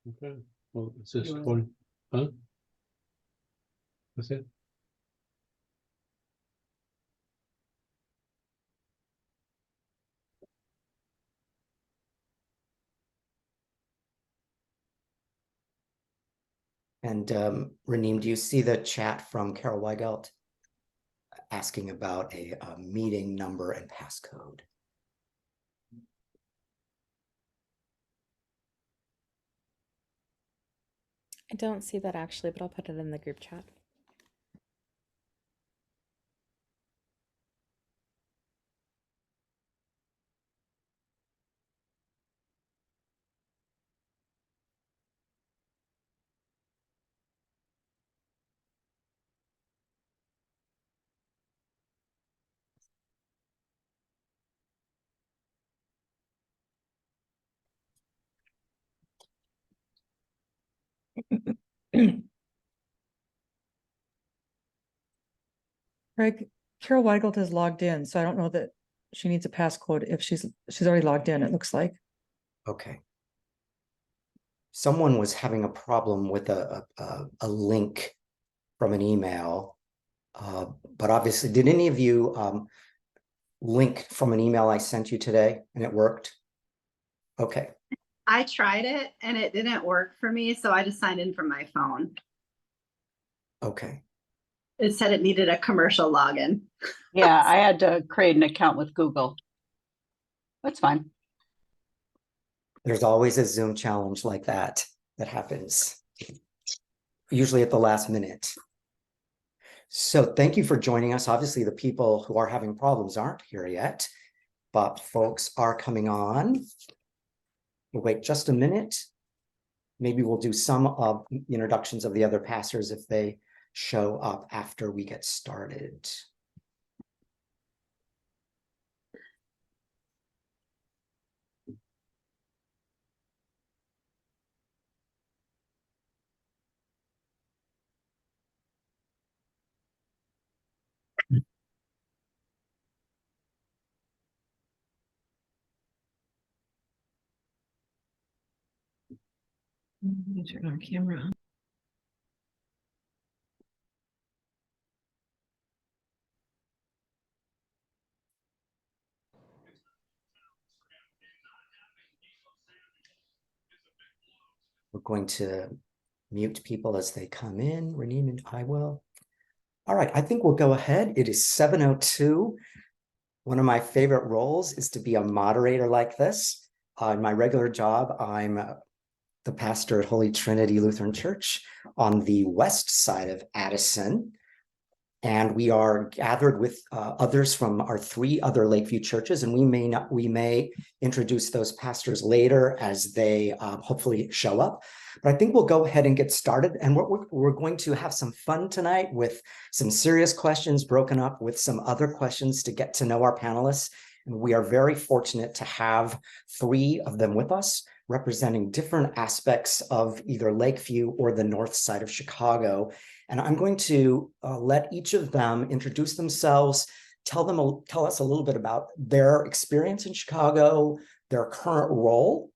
Okay. Well, it's this one. Huh? That's it. And Raneem, do you see the chat from Carol Weigelt asking about a meeting number and passcode? I don't see that actually, but I'll put it in the group chat. Craig, Carol Weigelt is logged in, so I don't know that she needs a passcode if she's already logged in, it looks like. Okay. Someone was having a problem with a link from an email, but obviously, did any of you link from an email I sent you today and it worked? Okay. I tried it and it didn't work for me, so I just signed in from my phone. Okay. It said it needed a commercial login. Yeah, I had to create an account with Google. That's fine. There's always a Zoom challenge like that happens, usually at the last minute. So thank you for joining us. Obviously, the people who are having problems aren't here yet, but folks are coming on. We'll wait just a minute. Maybe we'll do some of introductions of the other pastors if they show up after we get started. Turn our camera on. We're going to mute people as they come in. Raneem and I will. All right, I think we'll go ahead. It is 7:02. One of my favorite roles is to be a moderator like this. In my regular job, I'm the pastor at Holy Trinity Lutheran Church on the west side of Addison. And we are gathered with others from our 3 other Lakeview churches, and we may introduce those pastors later as they hopefully show up. But I think we'll go ahead and get started. And we're going to have some fun tonight with some serious questions broken up with some other questions to get to know our panelists. And we are very fortunate to have 3 of them with us, representing different aspects of either Lakeview or the north side of Chicago. And I'm going to let each of them introduce themselves, tell us a little bit about their experience in Chicago, their current role,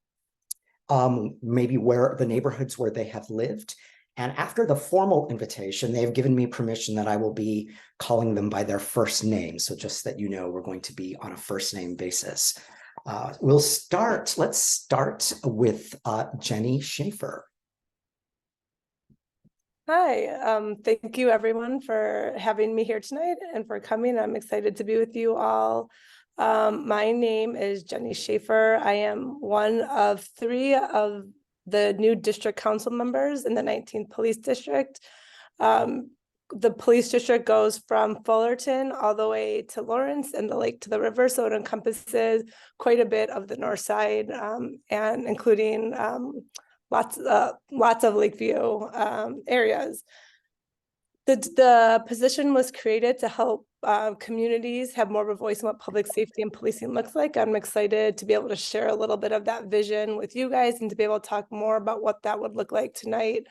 maybe where the neighborhoods where they have lived. And after the formal invitation, they've given me permission that I will be calling them by their first name. So just that you know, we're going to be on a first name basis. Let's start with Jenny Shaffer. Hi, thank you everyone for having me here tonight and for coming. I'm excited to be with you all. My name is Jenny Shaffer. I am one of 3 of the new district council members in the 19th Police District. The police district goes from Fullerton all the way to Lawrence and the lake to the river, so it encompasses quite a bit of the north side, and including lots of Lakeview areas. The position was created to help communities have more of a voice in what public safety and policing looks like. I'm excited to be able to share a little bit of that vision with you guys and to be able to talk more about what that would look like tonight.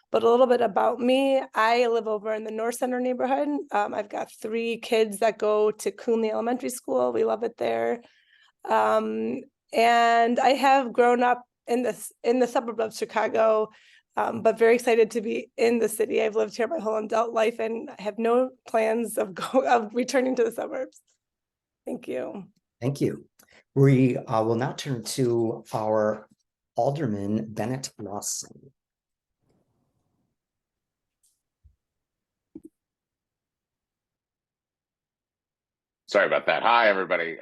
But a little bit about me, I live over in the North Center neighborhood. I've got 3 kids that go to Coonley Elementary School. We love it there. And I have grown up in the suburb of Chicago, but very excited to be in the city. I've lived here my whole adult life and I have no plans of returning to the suburbs. Thank you. Thank you. We will now turn to our Alderman Bennet Lawson. Sorry about that. Hi, everybody.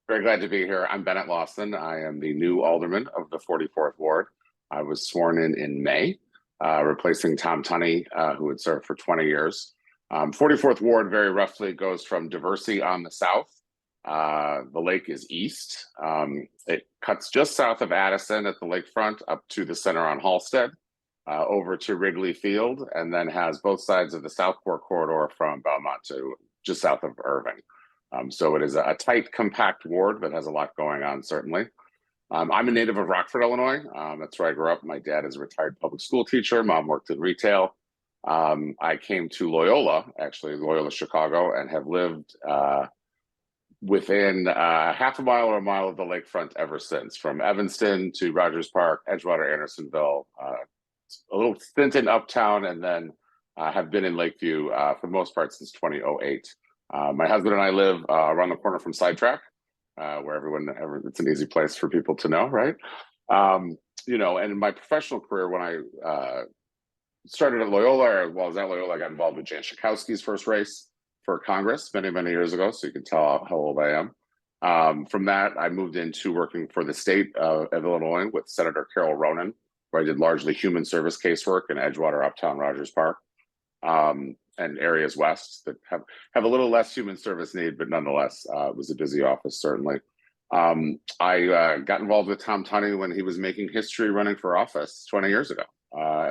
Very glad to be here. I'm Bennet Lawson. I am the new alderman of the 44th Ward. I was sworn in May, replacing Tom Tunney, who had served for 20 years. 44th Ward very roughly goes from Diversey on the south. The lake is east. It cuts just south of Addison at the lakefront up to the center on Halsted, over to Wrigley Field, and then has both sides of the Southport corridor from Belmont to just south of Irving. So it is a tight, compact ward that has a lot going on, certainly. I'm a native of Rockford, Illinois. That's where I grew up. My dad is a retired public school teacher. Mom worked in retail. I came to Loyola, actually, Loyola, Chicago, and have lived within half a mile or a mile of the lakefront ever since, from Evanston to Rogers Park, Edgewater, Andersonville, a little stint in Uptown, and then have been in Lakeview for the most part since 2008. My husband and I live around the corner from Sidetrack, where it's an easy place for people to know, right? You know, and in my professional career, when I started at Loyola, I got involved with Jan Schakowsky's first race for Congress many, many years ago, so you can tell how old I am. From that, I moved into working for the state of Illinois with Senator Carol Ronan, where I did largely human service casework in Edgewater, Uptown, Rogers Park, and areas west that have a little less human service need, but nonetheless, it was a busy office, certainly. I got involved with Tom Tunney when he was making history running for office 20 years ago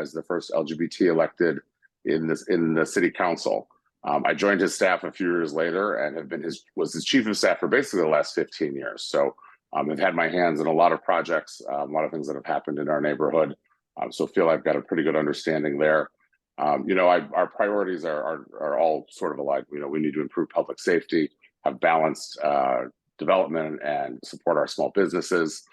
as the first LGBT elected in the city council. I joined his staff a few years later and was his chief of staff for basically the last 15 years. So I've had my hands in a lot of projects, a lot of things that have happened in our neighborhood. So feel I've got a pretty good understanding there. You know, our priorities are all sort of alike. You know, we need to improve public safety, have balanced development, and support our small businesses.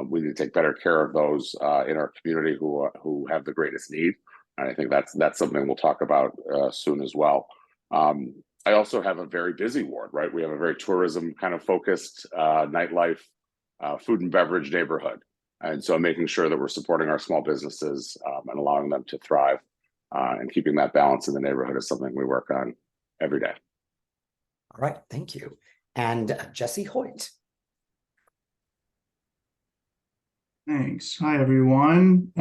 We need to take better care of those in our community who have the greatest need. And I think that's something we'll talk about soon as well. I also have a very busy ward, right? We have a very tourism kind of focused nightlife, food and beverage neighborhood. And so making sure that we're supporting our small businesses and allowing them to thrive and keeping that balance in the neighborhood is something we work on every day. All right, thank you. And Jesse Hoyt. Thanks. Hi, everyone.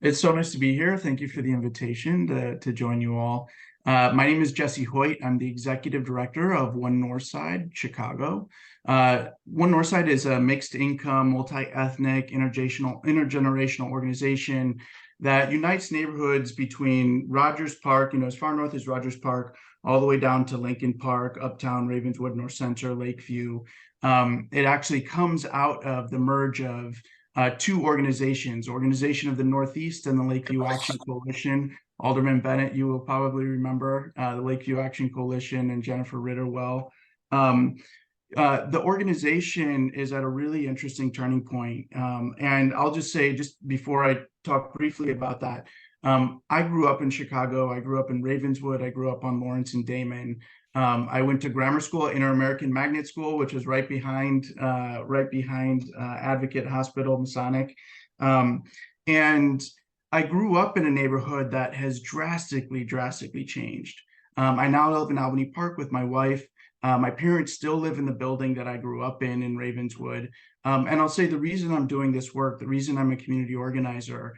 It's so nice to be here. Thank you for the invitation to join you all. My name is Jesse Hoyt. I'm the executive director of One Northside, Chicago. One Northside is a mixed income, multi-ethnic, intergenerational organization that unites neighborhoods between Rogers Park, you know, as far north as Rogers Park, all the way down to Lincoln Park, Uptown, Ravenswood, North Center, Lakeview. It actually comes out of the merge of 2 organizations, Organization of the Northeast and the Lakeview Action Coalition. Alderman Bennet, you will probably remember the Lakeview Action Coalition and Jennifer Ritter well. The organization is at a really interesting turning point. And I'll just say, just before I talk briefly about that, I grew up in Chicago. I grew up in Ravenswood. I grew up on Lawrence and Damon. I went to grammar school, Inter-American Magnet School, which was right behind Advocate Hospital, Masonic. And I grew up in a neighborhood that has drastically changed. I now live in Albany Park with my wife. My parents still live in the building that I grew up in Ravenswood. And I'll say the reason I'm doing this work, the reason I'm a community organizer,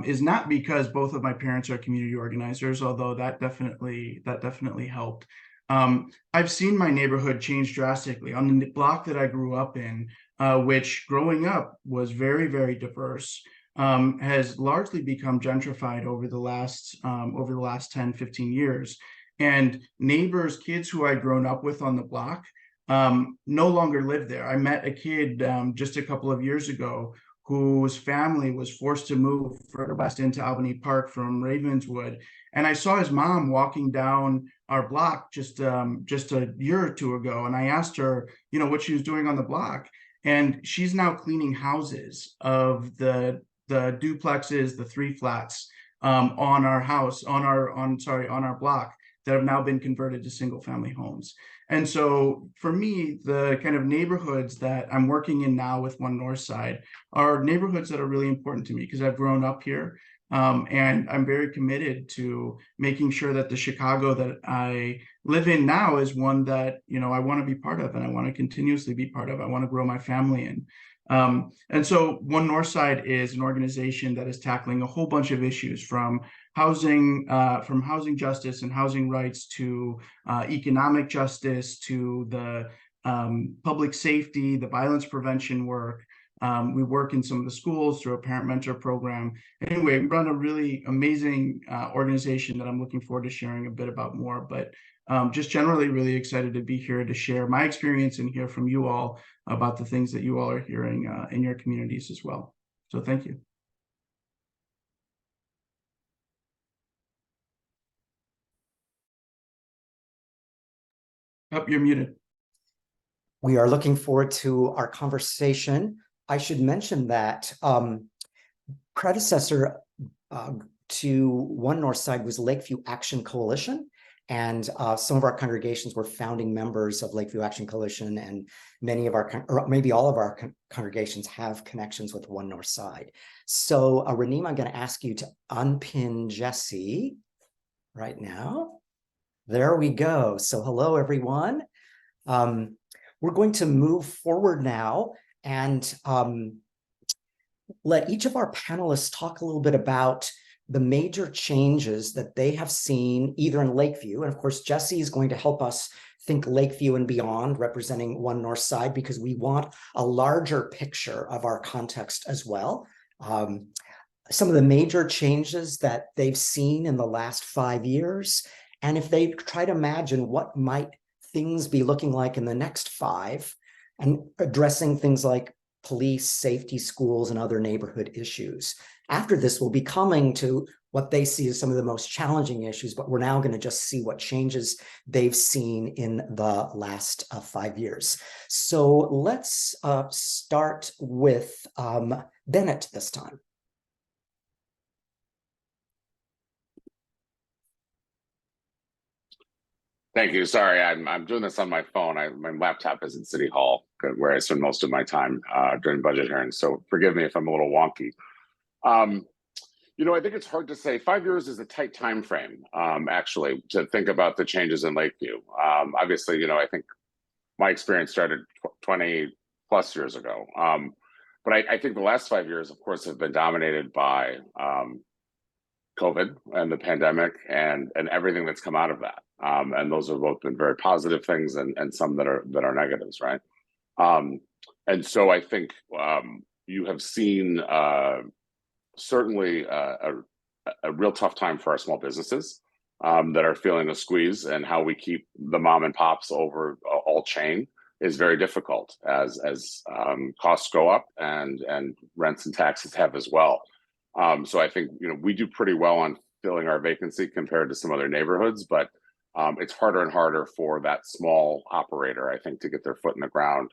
is not because both of my parents are community organizers, although that definitely helped. I've seen my neighborhood change drastically. On the block that I grew up in, which growing up was very, very diverse, has largely become gentrified over the last 10, 15 years. And neighbors, kids who I'd grown up with on the block, no longer live there. I met a kid just a couple of years ago whose family was forced to move further west into Albany Park from Ravenswood. And I saw his mom walking down our block just a year or two ago. And I asked her, what she was doing on the block. And she's now cleaning houses of the duplexes, the 3 flats on our block that have now been converted to single family homes. And so for me, the kind of neighborhoods that I'm working in now with One Northside are neighborhoods that are really important to me because I've grown up here. And I'm very committed to making sure that the Chicago that I live in now is one that, I want to be part of and I want to continuously be part of. I want to grow my family in. And so One Northside is an organization that is tackling a whole bunch of issues from housing justice and housing rights to economic justice to the public safety, the violence prevention work. We work in some of the schools through a parent mentor program. Anyway, we run a really amazing organization that I'm looking forward to sharing a bit about more, but just generally really excited to be here to share my experience and hear from you all about the things that you all are hearing in your communities as well. So thank you. Oh, you're muted. We are looking forward to our conversation. I should mention that predecessor to One Northside was Lakeview Action Coalition, and some of our congregations were founding members of Lakeview Action Coalition, and many of our, or maybe all of our congregations have connections with One Northside. So Raneem, I'm going to ask you to unpin Jesse right now. There we go. So hello, everyone. We're going to move forward now and let each of our panelists talk a little bit about the major changes that they have seen either in Lakeview. And of course, Jesse is going to help us think Lakeview and beyond, representing One Northside, because we want a larger picture of our context as well. Some of the major changes that they've seen in the last 5 years, and if they try to imagine what might things be looking like in the next 5, and addressing things like police, safety, schools, and other neighborhood issues. After this, we'll be coming to what they see as some of the most challenging issues, but we're now going to just see what changes they've seen in the last 5 years. So let's start with Bennet this time. Thank you. Sorry, I'm doing this on my phone. My laptop is in City Hall, where I spend most of my time during budget hearings. So forgive me if I'm a little wonky. I think it's hard to say. 5 years is a tight time frame, actually, to think about the changes in Lakeview. Obviously, I think my experience started 20 plus years ago. But I think the last 5 years, of course, have been dominated by COVID and the pandemic and everything that's come out of that. And those have both been very positive things and some that are negatives, right? And so I think you have seen certainly a real tough time for our small businesses that are feeling a squeeze, and how we keep the mom and pops over all chain is very difficult as costs go up and rents and taxes have as well. So I think we do pretty well on filling our vacancy compared to some other neighborhoods, but it's harder and harder for that small operator, I think, to get their foot in the ground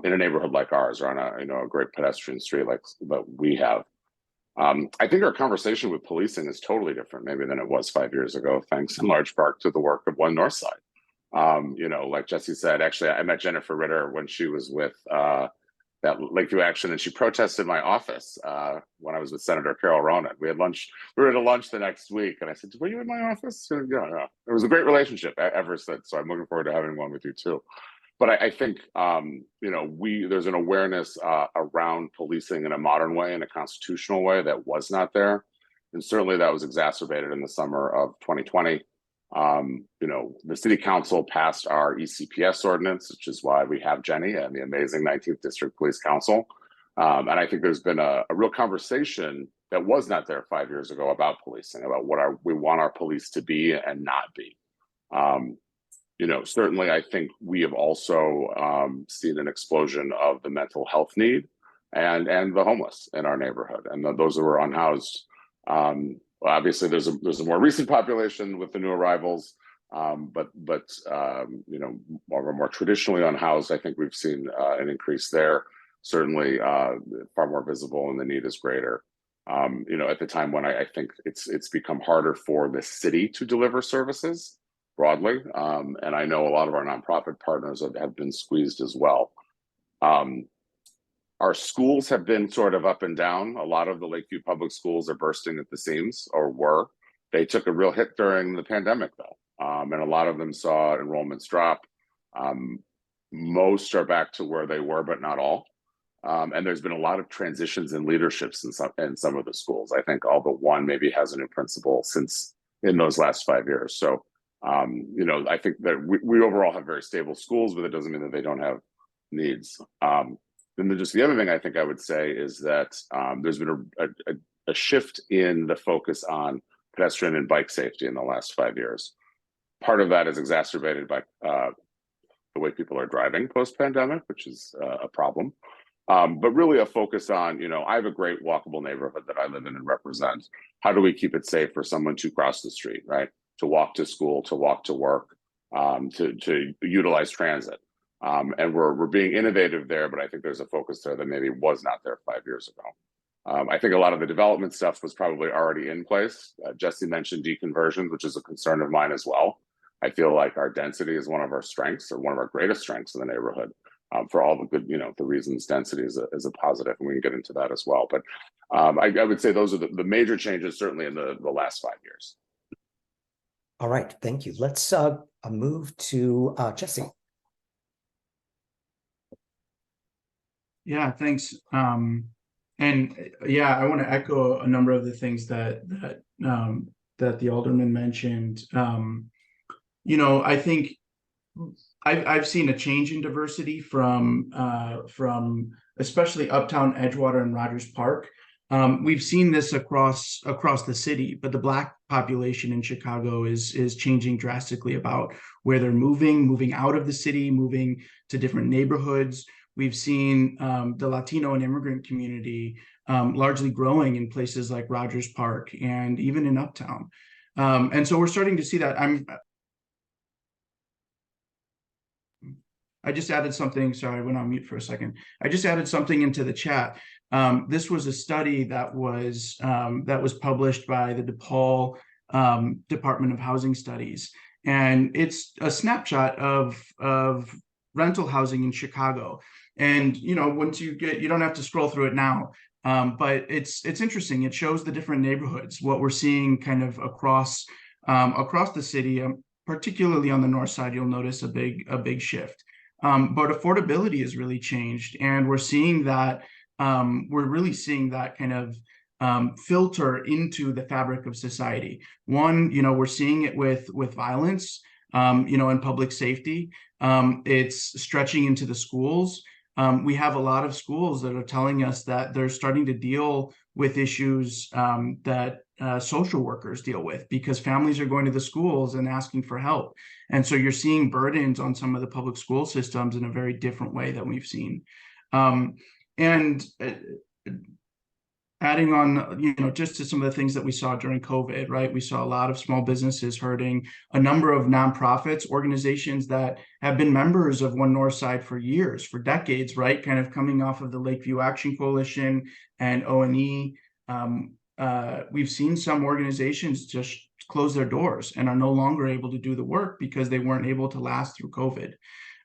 in a neighborhood like ours, or on a great pedestrian street like that we have. I think our conversation with policing is totally different, maybe, than it was 5 years ago, thanks in large part to the work of One Northside. Like Jesse said, actually, I met Jennifer Ritter when she was with that Lakeview Action, and she protested my office when I was with Senator Carol Ronan. We had lunch. We were at a lunch the next week, and I said, "Were you in my office?" Yeah. It was a great relationship ever since. So I'm looking forward to having one with you too. But I think there's an awareness around policing in a modern way, in a constitutional way, that was not there, and certainly that was exacerbated in the summer of 2020. The city council passed our ECPS ordinance, which is why we have Jenny and the amazing 19th District Police Council. And I think there's been a real conversation that was not there 5 years ago about policing, about what we want our police to be and not be. Certainly I think we have also seen an explosion of the mental health need and the homeless in our neighborhood, and those who are unhoused. Obviously there's a more recent population with the new arrivals, but more traditionally unhoused, I think we've seen an increase there. Certainly far more visible, and the need is greater. At the time when I think it's become harder for the city to deliver services broadly, and I know a lot of our nonprofit partners have been squeezed as well. Our schools have been sort of up and down. A lot of the Lakeview public schools are bursting at the seams, or were. They took a real hit during the pandemic, though, and a lot of them saw enrollments drop. Most are back to where they were, but not all. And there's been a lot of transitions in leaderships in some of the schools. I think all but one maybe has a new principal since in those last 5 years. So, I think that we overall have very stable schools, but it doesn't mean that they don't have needs. Then just the other thing I think I would say is that there's been a shift in the focus on pedestrian and bike safety in the last 5 years. Part of that is exacerbated by the way people are driving post-pandemic, which is a problem. But really a focus on, I have a great walkable neighborhood that I live in and represent. How do we keep it safe for someone to cross the street, right? To walk to school, to walk to work, to utilize transit. And we're being innovative there, but I think there's a focus there that maybe was not there 5 years ago. I think a lot of the development stuff was probably already in place. Jesse mentioned deconversions, which is a concern of mine as well. I feel like our density is one of our strengths, or one of our greatest strengths in the neighborhood. For all the good, the reasons density is a positive, and we can get into that as well. But I would say those are the major changes, certainly in the last 5 years. All right, thank you. Let's move to Jesse. Yeah, thanks. And yeah, I want to echo a number of the things that the Alderman mentioned. I think I've seen a change in diversity from especially Uptown, Edgewater, and Rogers Park. We've seen this across the city, but the Black population in Chicago is changing drastically about where they're moving out of the city, moving to different neighborhoods. We've seen the Latino and immigrant community largely growing in places like Rogers Park and even in Uptown. And so we're starting to see that. I just added something. Sorry, I went on mute for a second. I just added something into the chat. This was a study that was published by the DePaul Department of Housing Studies, and it's a snapshot of rental housing in Chicago. And once you don't have to scroll through it now, but it's interesting. It shows the different neighborhoods, what we're seeing kind of across the city, particularly on the north side. You'll notice a big shift. But affordability has really changed, and we're seeing that we're really seeing that kind of filter into the fabric of society. One, we're seeing it with violence, and public safety. It's stretching into the schools. We have a lot of schools that are telling us that they're starting to deal with issues that social workers deal with, because families are going to the schools and asking for help. And so you're seeing burdens on some of the public school systems in a very different way than we've seen. And adding on, just to some of the things that we saw during COVID, right? We saw a lot of small businesses hurting, a number of nonprofits, organizations that have been members of One Northside for years, for decades, right? Kind of coming off of the Lakeview Action Coalition and O&E. We've seen some organizations just close their doors and are no longer able to do the work because they weren't able to last through COVID.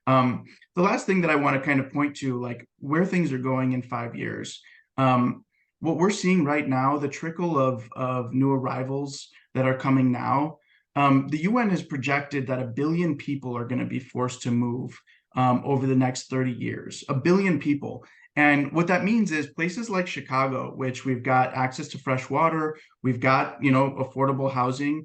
The last thing that I want to kind of point to, like where things are going in 5 years, what we're seeing right now, the trickle of new arrivals that are coming now, the UN has projected that 1 billion people are going to be forced to move over the next 30 years, 1 billion people. And what that means is places like Chicago, which we've got access to fresh water, we've got, affordable housing,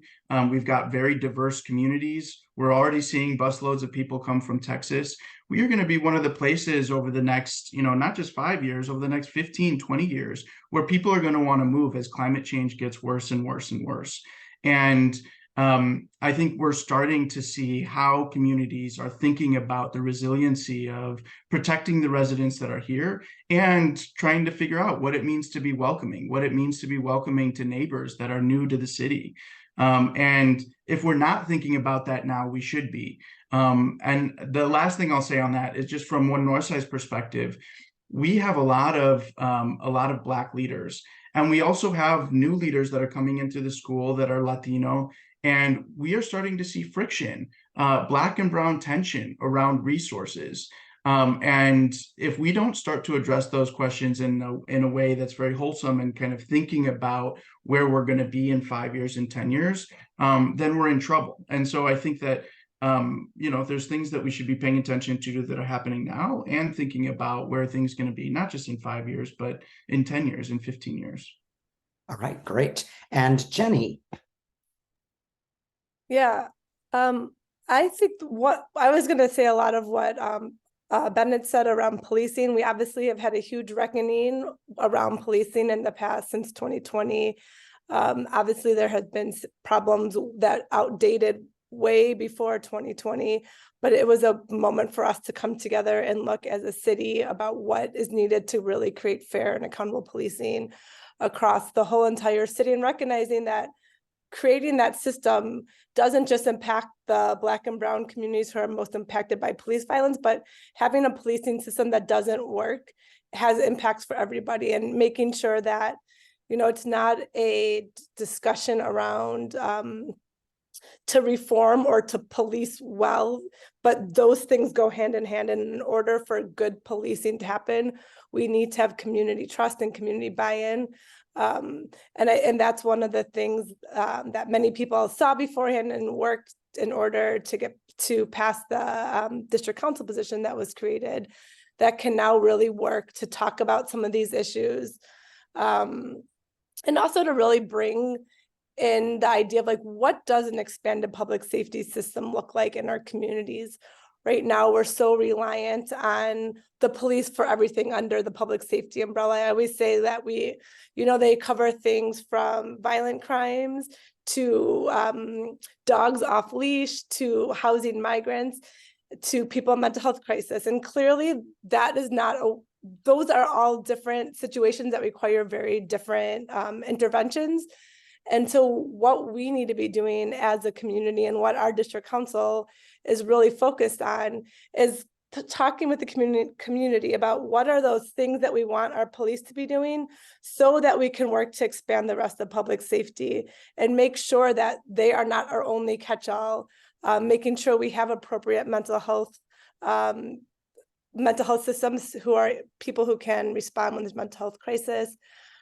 we've got very diverse communities. We're already seeing busloads of people come from Texas. We are going to be one of the places over the next, not just 5 years, over the next 15, 20 years, where people are going to want to move as climate change gets worse and worse and worse. And I think we're starting to see how communities are thinking about the resiliency of protecting the residents that are here and trying to figure out what it means to be welcoming, what it means to be welcoming to neighbors that are new to the city. And if we're not thinking about that now, we should be. And the last thing I'll say on that is just from One Northside's perspective, we have a lot of Black leaders. And we also have new leaders that are coming into the school that are Latino. And we are starting to see friction, Black and brown tension around resources. And if we don't start to address those questions in a way that's very wholesome and kind of thinking about where we're going to be in 5 years and 10 years, then we're in trouble. And so I think that, there's things that we should be paying attention to that are happening now and thinking about where things are going to be, not just in 5 years, but in 10 years, in 15 years. All right, great. And Jenny. Yeah, I think what I was going to say a lot of what Bennet said around policing. We obviously have had a huge reckoning around policing in the past since 2020. Obviously, there have been problems that outdated way before 2020, but it was a moment for us to come together and look as a city about what is needed to really create fair and accountable policing across the whole entire city, and recognizing that creating that system doesn't just impact the Black and brown communities who are most impacted by police violence, but having a policing system that doesn't work has impacts for everybody, and making sure that, it's not a discussion around to reform or to police well, but those things go hand in hand. And in order for good policing to happen, we need to have community trust and community buy-in. And that's one of the things that many people saw beforehand and worked in order to get to pass the district council position that was created, that can now really work to talk about some of these issues. And also to really bring in the idea of what does an expanded public safety system look like in our communities? Right now, we're so reliant on the police for everything under the public safety umbrella. I always say that they cover things from violent crimes to dogs off leash, to housing migrants, to people in mental health crisis. And clearly that is not those are all different situations that require very different interventions. And so what we need to be doing as a community, and what our district council is really focused on, is talking with the community about what are those things that we want our police to be doing, so that we can work to expand the rest of public safety and make sure that they are not our only catch-all, making sure we have appropriate mental health systems who are people who can respond when there's mental health crisis,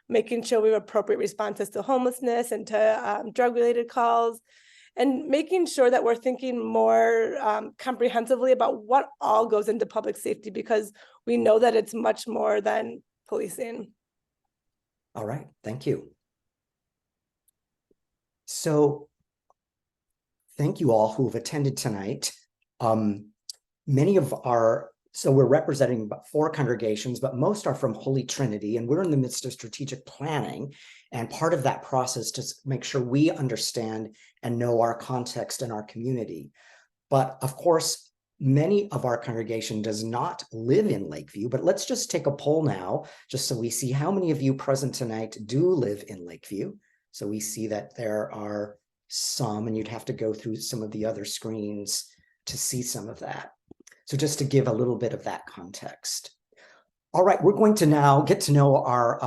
making sure we have appropriate responses to homelessness and to drug-related calls, and making sure that we're thinking more comprehensively about what all goes into public safety, because we know that it's much more than policing. All right, thank you. So thank you all who have attended tonight. So we're representing about 4 congregations, but most are from Holy Trinity, and we're in the midst of strategic planning. And part of that process to make sure we understand and know our context and our community. But of course, many of our congregation does not live in Lakeview, but let's just take a poll now, just so we see how many of you present tonight do live in Lakeview. So we see that there are some, and you'd have to go through some of the other screens to see some of that. So just to give a little bit of that context. All right, we're going to now get to know our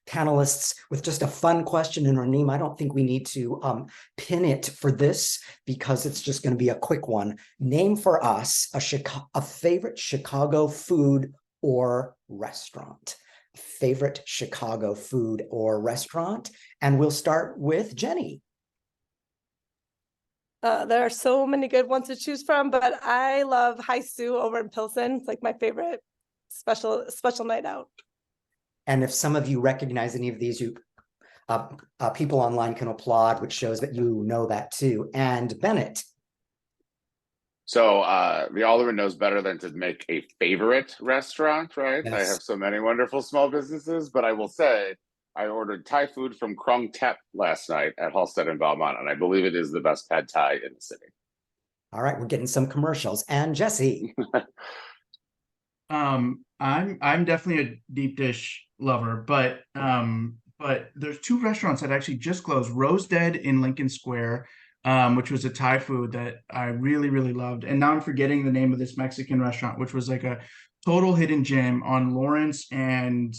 panelists with just a fun question in our name. I don't think we need to pin it for this, because it's just going to be a quick one. Name for us a favorite Chicago food or restaurant. Favorite Chicago food or restaurant. And we'll start with Jenny. There are so many good ones to choose from, but I love Hai Su over in Pilsen. It's like my favorite special night out. And if some of you recognize any of these, you people online can applaud, which shows that you know that too. And Bennet. So the Alderman knows better than to make a favorite restaurant, right? I Yes. have so many wonderful small businesses, but I will say I ordered Thai food from Krung Tep last night at Halstead and Belmont, and I believe it is the best pad Thai in the city. All right, we're getting some commercials. And Jesse. I'm definitely a deep dish lover, but there's two restaurants that actually just closed. Rose Dead in Lincoln Square, which was a Thai food that I really, really loved. And now I'm forgetting the name of this Mexican restaurant, which was like a total hidden gem on Lawrence and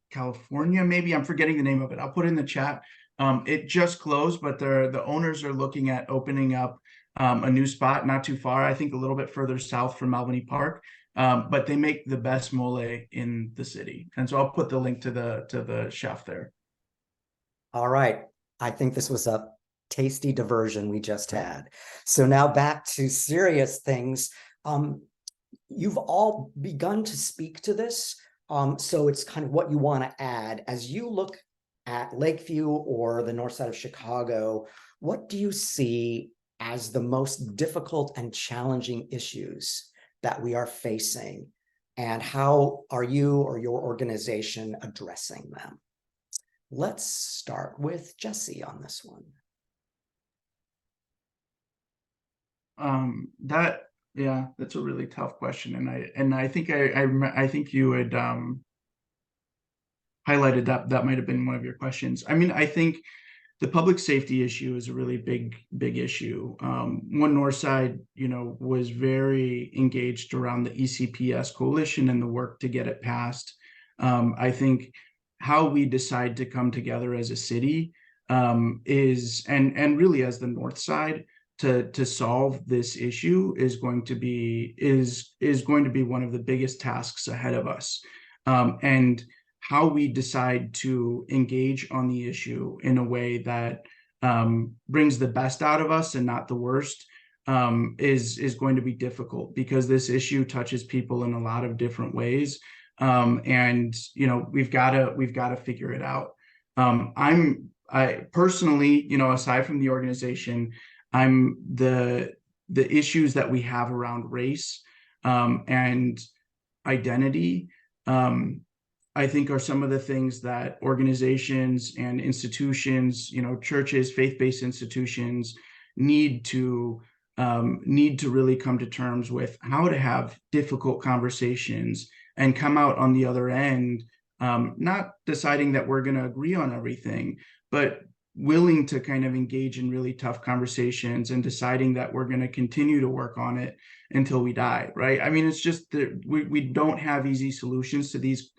California, maybe. I'm forgetting the name of it. I'll put it in the chat. It just closed, but the owners are looking at opening up a new spot not too far, I think a little bit further south from Albany Park. But they make the best mole in the city. And so I'll put the link to the chef there. All right. I think this was a tasty diversion we just had. So now back to serious things. You've all begun to speak to this. So it's kind of what you want to add. As you look at Lakeview or the north side of Chicago, what do you see as the most difficult and challenging issues that we are facing, and how are you or your organization addressing them? Let's start with Jesse on this one. That's a really tough question, and I think I think you had highlighted that might have been one of your questions. I mean, I think the public safety issue is a really big issue. One Northside, was very engaged around the ECPS coalition and the work to get it passed. I think how we decide to come together as a city is, and really as the Northside to solve this issue is going to be one of the biggest tasks ahead of us. And how we decide to engage on the issue in a way that brings the best out of us and not the worst is going to be difficult, because this issue touches people in a lot of different ways. And we've got to figure it out. I personally, aside from the organization, I'm the issues that we have around race and identity, I think are some of the things that organizations and institutions, churches, faith-based institutions need to really come to terms with, how to have difficult conversations and come out on the other end, not deciding that we're going to agree on everything, but willing to kind of engage in really tough conversations and deciding that we're going to continue to work on it until we die, right? I mean, it's just that we don't have easy solutions to these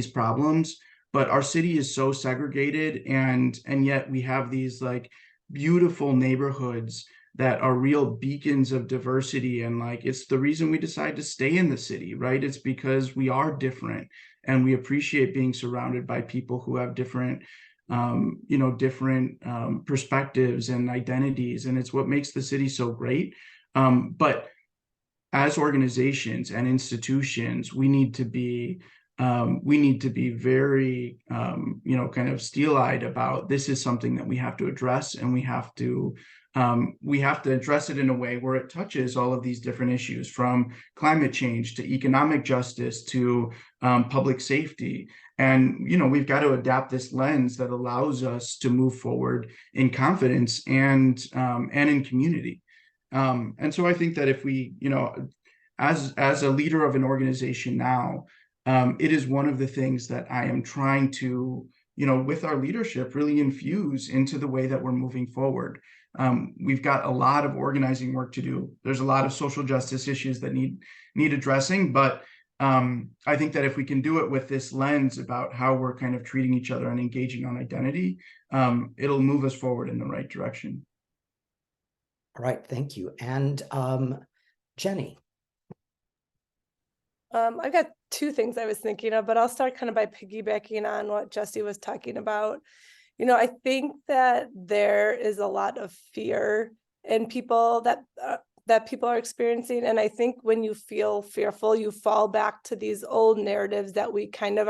problems, but our city is so segregated, and yet we have these like beautiful neighborhoods that are real beacons of diversity, and like it's the reason we decide to stay in the city, right? It's because we are different and we appreciate being surrounded by people who have different perspectives and identities, and it's what makes the city so great. But as organizations and institutions, we need to be very, kind of steel-eyed about, this is something that we have to address, and we have to address it in a way where it touches all of these different issues, from climate change to economic justice to public safety. And, we've got to adapt this lens that allows us to move forward in confidence and in community. And so I think that if we, as a leader of an organization now, it is one of the things that I am trying to, with our leadership, really infuse into the way that we're moving forward. We've got a lot of organizing work to do. There's a lot of social justice issues that need addressing, but I think that if we can do it with this lens about how we're kind of treating each other and engaging on identity, it'll move us forward in the right direction. All right, thank you. And Jenny. I've got two things I was thinking of, but I'll start kind of by piggybacking on what Jesse was talking about. I think that there is a lot of fear in people that that people are experiencing. And I think when you feel fearful, you fall back to these old narratives that we kind of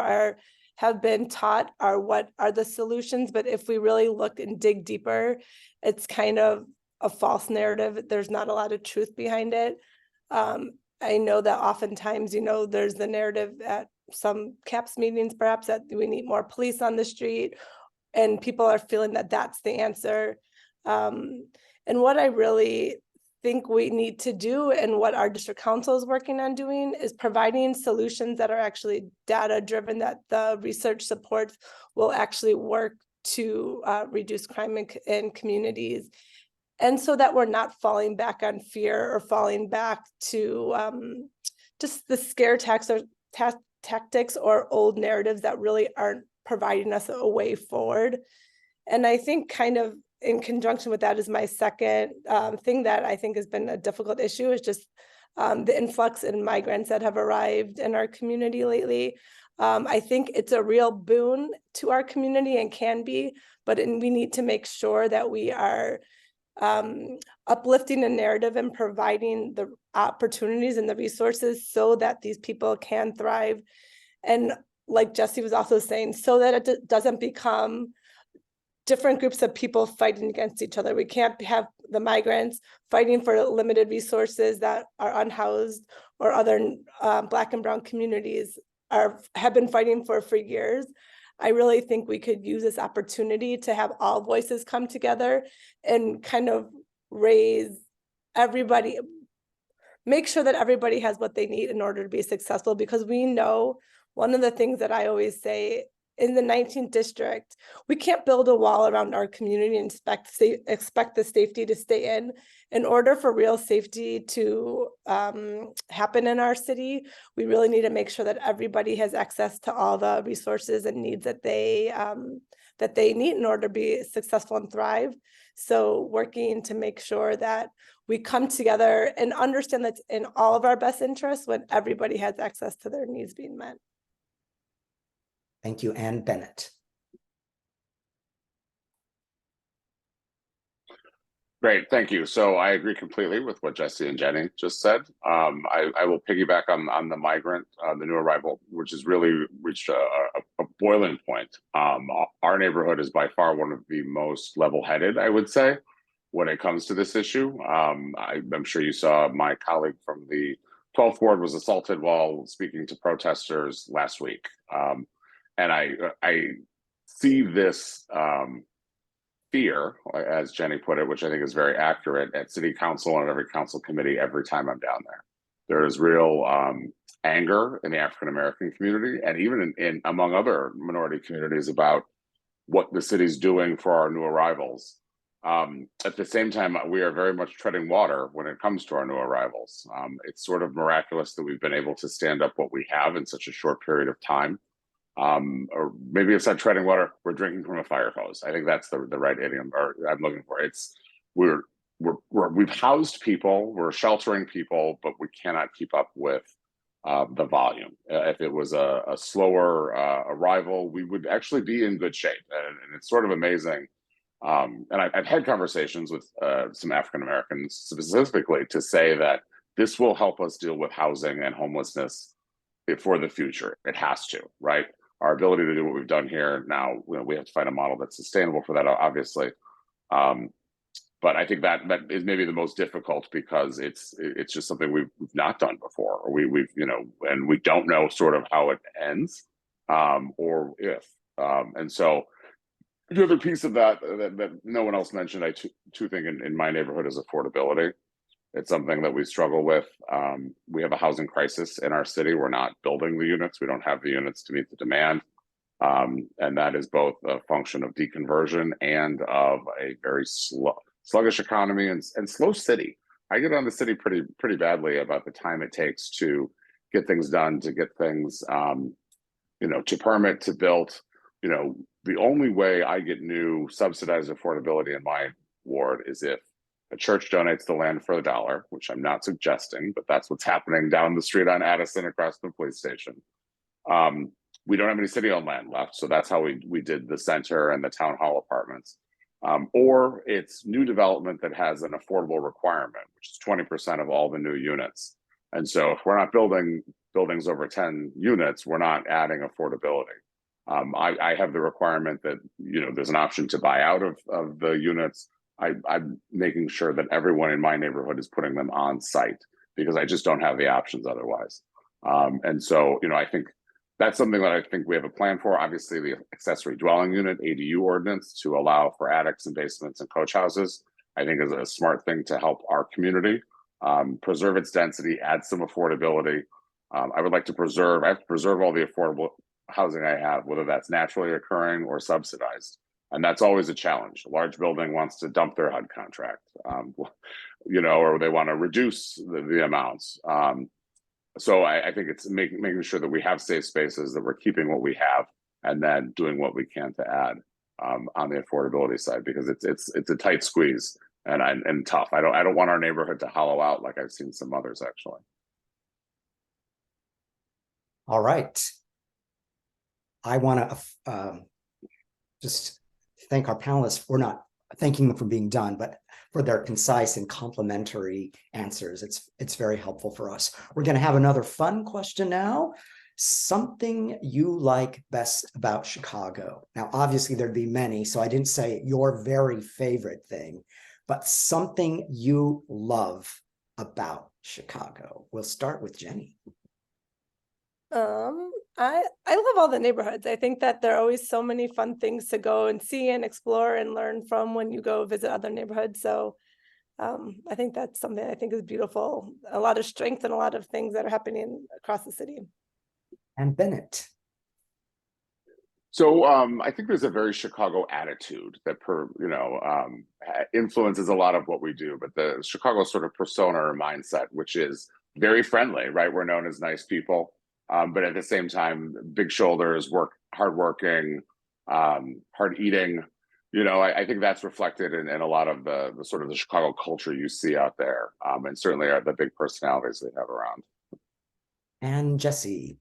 have been taught are what are the solutions. But if we really look and dig deeper, it's kind of a false narrative. There's not a lot of truth behind it. I know that oftentimes, there's the narrative at some CAPS meetings, perhaps, that we need more police on the street, and people are feeling that that's the answer. And what I really think we need to do, and what our district council is working on doing, is providing solutions that are actually data driven, that the research supports will actually work to reduce crime in communities. And so that we're not falling back on fear or falling back to just the scare tactics or old narratives that really aren't providing us a way forward. And I think kind of in conjunction with that is my second thing that I think has been a difficult issue, is just the influx in migrants that have arrived in our community lately. I think it's a real boon to our community and can be, but we need to make sure that we are uplifting a narrative and providing the opportunities and the resources so that these people can thrive. And like Jesse was also saying, so that it doesn't become different groups of people fighting against each other. We can't have the migrants fighting for limited resources that are unhoused, or other Black and Brown communities have been fighting for years. I really think we could use this opportunity to have all voices come together and kind of raise everybody, make sure that everybody has what they need in order to be successful. Because we know, one of the things that I always say, in the 19th district, we can't build a wall around our community and expect the safety to stay in. In order for real safety to happen in our city, we really need to make sure that everybody has access to all the resources and needs that they need in order to be successful and thrive. So working to make sure that we come together and understand that's in all of our best interests when everybody has access to their needs being met. Thank you, Ann Bennett. Great, thank you. So I agree completely with what Jesse and Jenny just said. I will piggyback on the migrant, the new arrival, which has really reached a boiling point. Our neighborhood is by far one of the most level-headed, I would say, when it comes to this issue. I'm sure you saw my colleague from the 12th ward was assaulted while speaking to protesters last week. And I see this fear, as Jenny put it, which I think is very accurate, at city council and every council committee every time I'm down there. There is real anger in the African-American community, and even in among other minority communities, about what the city's doing for our new arrivals. At the same time, we are very much treading water when it comes to our new arrivals. It's sort of miraculous that we've been able to stand up what we have in such a short period of time. Or maybe it's not treading water, we're drinking from a fire hose. I think that's the right idiom or I'm looking for. It's we've housed people, we're sheltering people, but we cannot keep up with the volume. If it was a slower arrival, we would actually be in good shape. And it's sort of amazing. And I've had conversations with some African Americans specifically to say that this will help us deal with housing and homelessness for the future. It has to, right? Our ability to do what we've done here now, we have to find a model that's sustainable for that, obviously. But I think that is maybe the most difficult, because it's just something we've not done before, or we've and we don't know sort of how it ends, or if. And so the other piece of that no one else mentioned, I too think in my neighborhood, is affordability. It's something that we struggle with. We have a housing crisis in our city. We're not building the units. We don't have the units to meet the demand. And that is both a function of deconversion and of a very sluggish economy and slow city. I get on the city pretty badly about the time it takes to get things done, to get things, to permit, to build. The only way I get new subsidized affordability in my ward is if a church donates the land for $1, which I'm not suggesting, but that's what's happening down the street on Addison across the police station. We don't have any city-owned land left, so that's how we did the center and the town hall apartments. or it's new development that has an affordable requirement, which is 20% of all the new units. And so if we're not building buildings over 10 units, we're not adding affordability. I have the requirement that, you know, there's an option to buy out of the units. I'm making sure that everyone in my neighborhood is putting them on site because I just don't have the options otherwise. And so, you know, I think that's something that I think we have a plan for. Obviously, the accessory dwelling unit ADU ordinance to allow for attics and basements and coach houses, I think is a smart thing to help our community preserve its density, add some affordability. I would like to preserve, I have to preserve all the affordable housing I have, whether that's naturally occurring or subsidized. And that's always a challenge. A large building wants to dump their HUD contract, you know, or they want to reduce the amounts. So I think it's making sure that we have safe spaces, that we're keeping what we have, and then doing what we can to add on the affordability side, because it's a tight squeeze and tough. I don't want our neighborhood to hollow out like I've seen some others actually. All right. I want to just thank our panelists for not thanking them for being done, but for their concise and complimentary answers. It's very helpful for us. We're going to have another fun question now. Something you like best about Chicago. Now, obviously there'd be many, so I didn't say your very favorite thing, but something you love about Chicago. We'll start with Jenny. I love all the neighborhoods. I think that there are always so many fun things to go and see and explore and learn from when you go visit other neighborhoods. So I think that's something I think is beautiful. A lot of strength and a lot of things that are happening across the city. And Bennet. So I think there's a very Chicago attitude that influences a lot of what we do, but the Chicago sort of persona or mindset, which is very friendly, right? We're known as nice people. But at the same time, big shoulders, hardworking, hard eating. You know, I think that's reflected in a lot of the sort of the Chicago culture you see out there, and certainly are the big personalities they have around. And Jesse.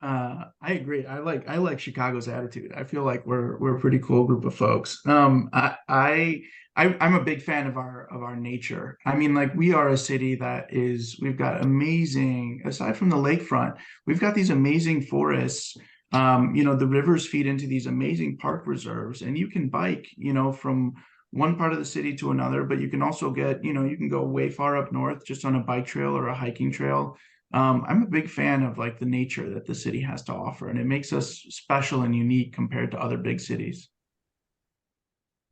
I agree. I like Chicago's attitude. I feel like we're a pretty cool group of folks. I'm a big fan of our nature. I mean, like, we are a city that we've got amazing, aside from the lakefront, we've got these amazing forests. You know, the rivers feed into these amazing park reserves, and you can bike, you know, from one part of the city to another, but you can also you can go way far up north just on a bike trail or a hiking trail. I'm a big fan of like the nature that the city has to offer, and it makes us special and unique compared to other big cities.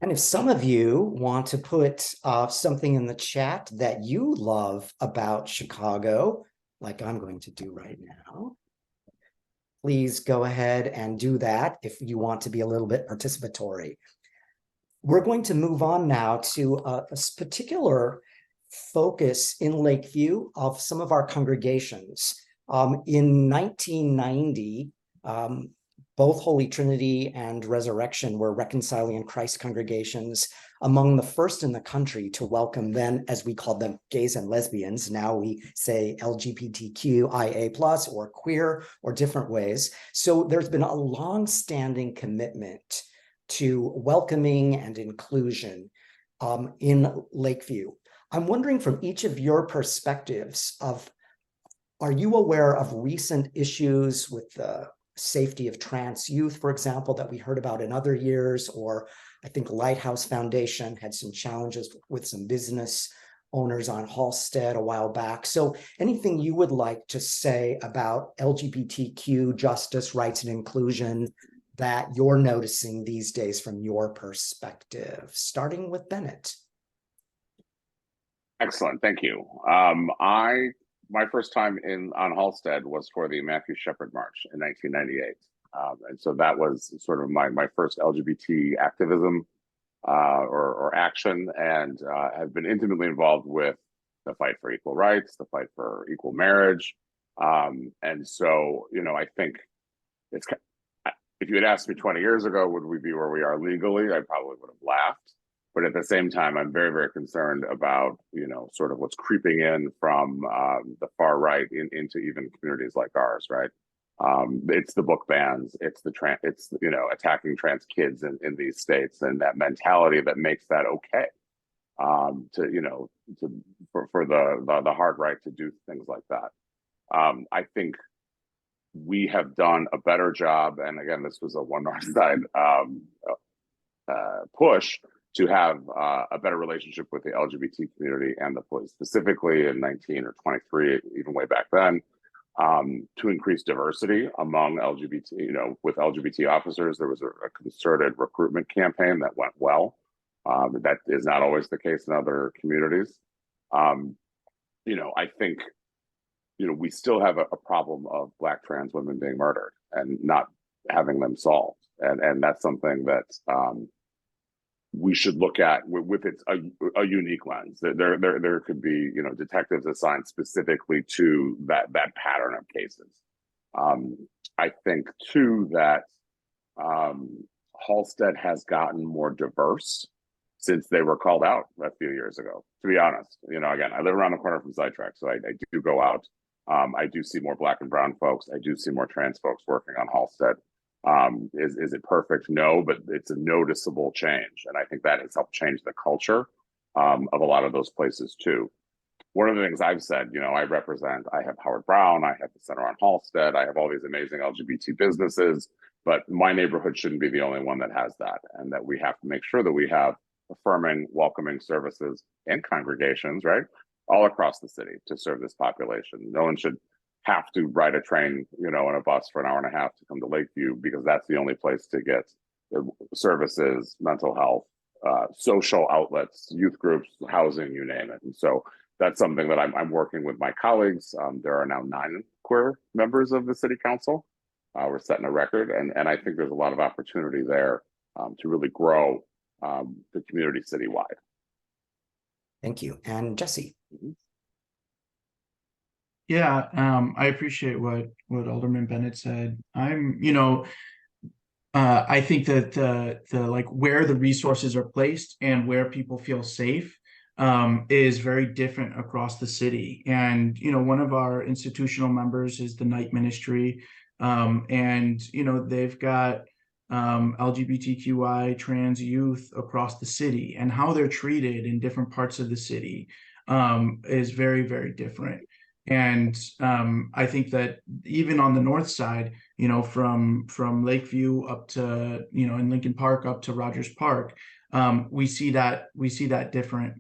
And if some of you want to put something in the chat that you love about Chicago, like I'm going to do right now, please go ahead and do that if you want to be a little bit participatory. We're going to move on now to a particular focus in Lakeview of some of our congregations. In 1990, both Holy Trinity and Resurrection were Reconciling in Christ congregations, among the first in the country to welcome then, as we called them, gays and lesbians. Now we say LGBTQIA+, or queer, or different ways. So there's been a long-standing commitment to welcoming and inclusion in Lakeview. I'm wondering, from each of your perspectives, are you aware of recent issues with the safety of trans youth, for example, that we heard about in other years? Or I think Lighthouse Foundation had some challenges with some business owners on Halstead a while back. So anything you would like to say about LGBTQ justice, rights, and inclusion that you're noticing these days from your perspective, starting with Bennet? Excellent, thank you. My first time on Halstead was for the Matthew Shepard March in 1998. And so that was sort of my first LGBT activism or action, and have been intimately involved with the fight for equal rights, the fight for equal marriage. And so, you know, I think if you had asked me 20 years ago, would we be where we are legally, I probably would have laughed. But at the same time, I'm very, very concerned about, you know, sort of what's creeping in from the far right into even communities like ours, right? It's the book bans, it's it's, you know, attacking trans kids in these states, and that mentality that makes that okay, to, you know, for the hard right to do things like that. I think we have done a better job, and again, this was a One Northside push to have a better relationship with the LGBT community and the police, specifically in 19 or 23, even way back then, to increase diversity among LGBT, you know, with LGBT officers. There was a concerted recruitment campaign that went well. That is not always the case in other communities. You know, I think, you know, we still have a problem of Black trans women being murdered and not having them solved. And that's something that we should look at with its a unique lens. There could be, you know, detectives assigned specifically to that pattern of cases. I think too that Halstead has gotten more diverse since they were called out a few years ago, to be honest. You know, again, I live around the corner from Sidetrack, so I do go out. I do see more Black and brown folks. I do see more trans folks working on Halstead. Is it perfect? No, but it's a noticeable change. And I think that has helped change the culture of a lot of those places too. One of the things I've said, you know, I have Howard Brown, I have the Center on Halstead, I have all these amazing LGBT businesses, but my neighborhood shouldn't be the only one that has that. And that we have to make sure that we have affirming, welcoming services and congregations, right, all across the city to serve this population. No one should have to ride a train, you know, and a bus for an hour and a half to come to Lakeview because that's the only place to get services, mental health, social outlets, youth groups, housing, you name it. And so that's something that I'm working with my colleagues. There are now 9 queer members of the city council. We're setting a record, and I think there's a lot of opportunity there to really grow the community citywide. Thank you. And Jesse. Yeah, I appreciate what Alderman Bennet said. You know, I think that the like where the resources are placed and where people feel safe is very different across the city. And, you know, one of our institutional members is the Night Ministry. And, you know, they've got LGBTQI trans youth across the city, and how they're treated in different parts of the city is very, very different. And I think that even on the north side, you know, from Lakeview up to, you know, in Lincoln Park up to Rogers Park, we see that different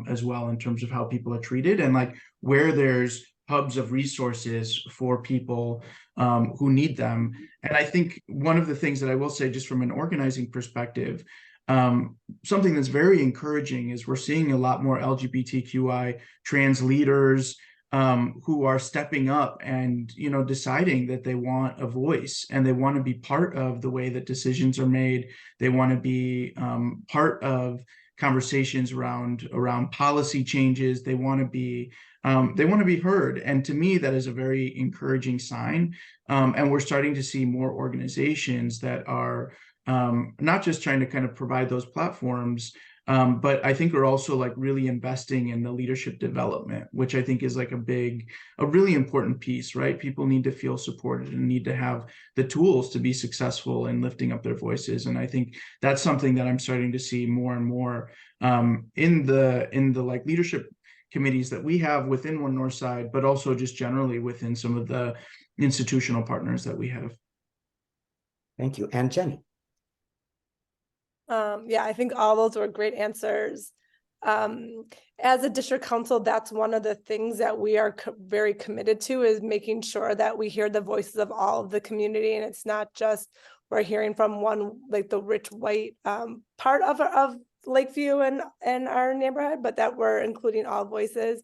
as well in terms of how people are treated, and like where there's hubs of resources for people who need them. And I think one of the things that I will say, just from an organizing perspective, something that's very encouraging is we're seeing a lot more LGBTQI trans leaders who are stepping up and, you know, deciding that they want a voice and they want to be part of the way that decisions are made. They want to be part of conversations around policy changes. They want to be heard. And to me, that is a very encouraging sign. And we're starting to see more organizations that are not just trying to kind of provide those platforms, but I think we're also like really investing in the leadership development, which I think is like a really important piece, right? People need to feel supported and need to have the tools to be successful in lifting up their voices. And I think that's something that I'm starting to see more and more in the like leadership committees that we have within One Northside, but also just generally within some of the institutional partners that we have. Thank you. And Jenny. Yeah, I think all those were great answers. As a district council, that's one of the things that we are very committed to, is making sure that we hear the voices of all of the community. And it's not just we're hearing from one, like the rich white part of Lakeview and our neighborhood, but that we're including all voices.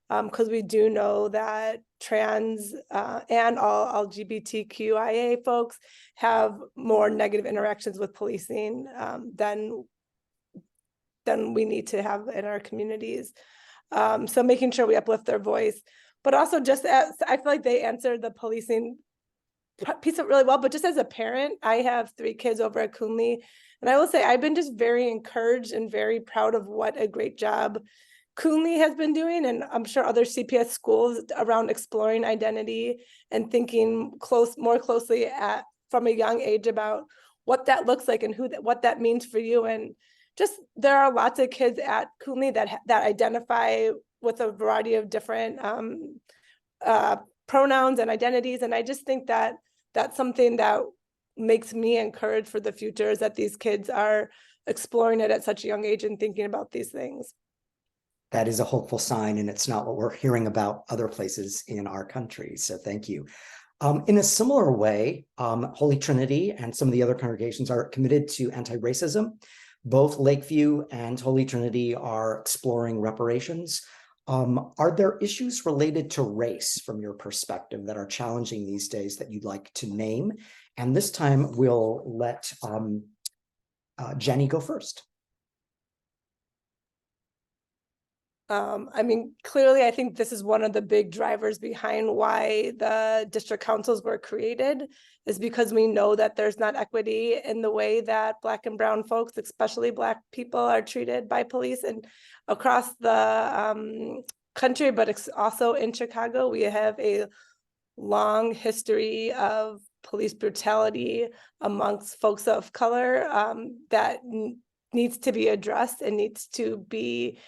Because we do know that trans and all LGBTQIA folks have more negative interactions with policing than we need to have in our communities. So making sure we uplift their voice, but also just as I feel like they answered the policing piece of really well, but just as a parent, I have 3 kids over at Coonley, and I will say I've been just very encouraged and very proud of what a great job Coonley has been doing, and I'm sure other CPS schools around exploring identity and thinking more closely at from a young age about what that looks like and what that means for you. And just there are lots of kids at Coonley that identify with a variety of different pronouns and identities. And I just think that that's something that makes me encouraged for the future, is that these kids are exploring it at such a young age and thinking about these things. That is a hopeful sign, and it's not what we're hearing about other places in our country. So thank you. In a similar way, Holy Trinity and some of the other congregations are committed to anti-racism. Both Lakeview and Holy Trinity are exploring reparations. Are there issues related to race from your perspective that are challenging these days that you'd like to name? And this time we'll let Jenny go first. I mean, clearly, I think this is one of the big drivers behind why the district councils were created, is because we know that there's not equity in the way that Black and brown folks, especially Black people, are treated by police and across the country, but also in Chicago. We have a long history of police brutality amongst folks of color that needs to be addressed and needs to be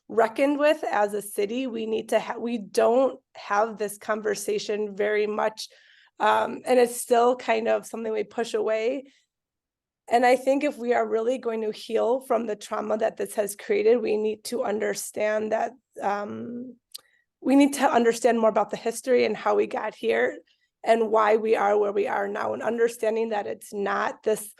reckoned with as a city. We don't have this conversation very much, and it's still kind of something we push away. And I think if we are really going to heal from the trauma that this has created, we need to understand that we need to understand more about the history and how we got here and why we are where we are now, and understanding that it's not this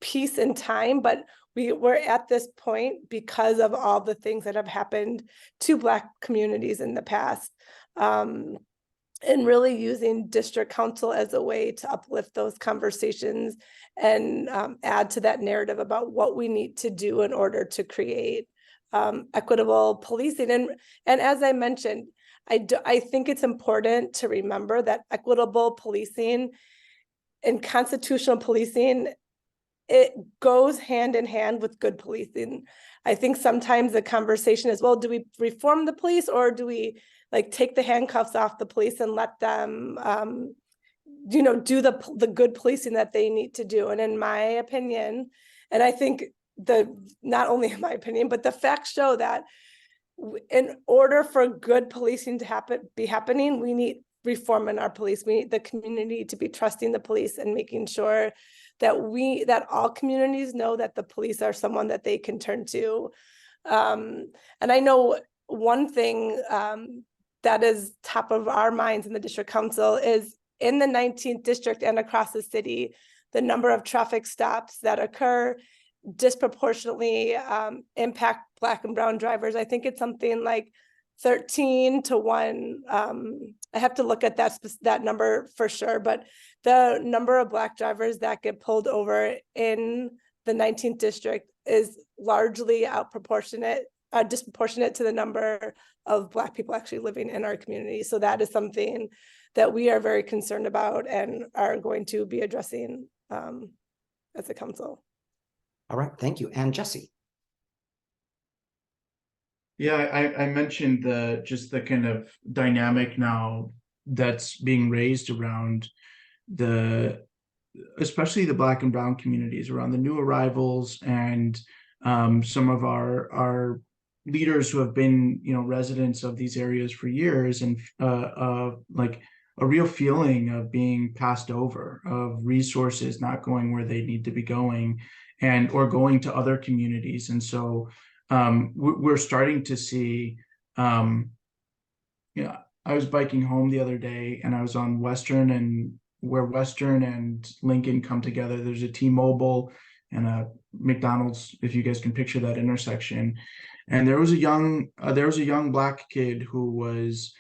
piece in time, but we're at this point because of all the things that have happened to Black communities in the past. And really using district council as a way to uplift those conversations and add to that narrative about what we need to do in order to create equitable policing. And as I mentioned, I think it's important to remember that equitable policing and constitutional policing, it goes hand in hand with good policing. I think sometimes the conversation is, well, do we reform the police, or do we like take the handcuffs off the police and let them, do the good policing that they need to do? And in my opinion, and I think not only in my opinion, but the facts show that in order for good policing to be happening, we need reform in our police. We need the community to be trusting the police and making sure that all communities know that the police are someone that they can turn to. And I know one thing that is top of our minds in the district council is in the 19th district and across the city, the number of traffic stops that occur disproportionately impact Black and brown drivers. I think it's something like 13 to 1. I have to look at that number for sure, but the number of Black drivers that get pulled over in the 19th district is largely disproportionate to the number of Black people actually living in our community. So that is something that we are very concerned about and are going to be addressing as a council. All right, thank you. And Jesse. Yeah, I mentioned just the kind of dynamic now that's being raised around especially the Black and brown communities, around the new arrivals and some of our leaders who have been, residents of these areas for years, and like a real feeling of being passed over, of resources not going where they need to be going, or going to other communities. And so we're starting to see, I was biking home the other day and I was on Western, and where Western and Lincoln come together, there's a T-Mobile and a McDonald's, if you guys can picture that intersection. And there was a young Black kid who was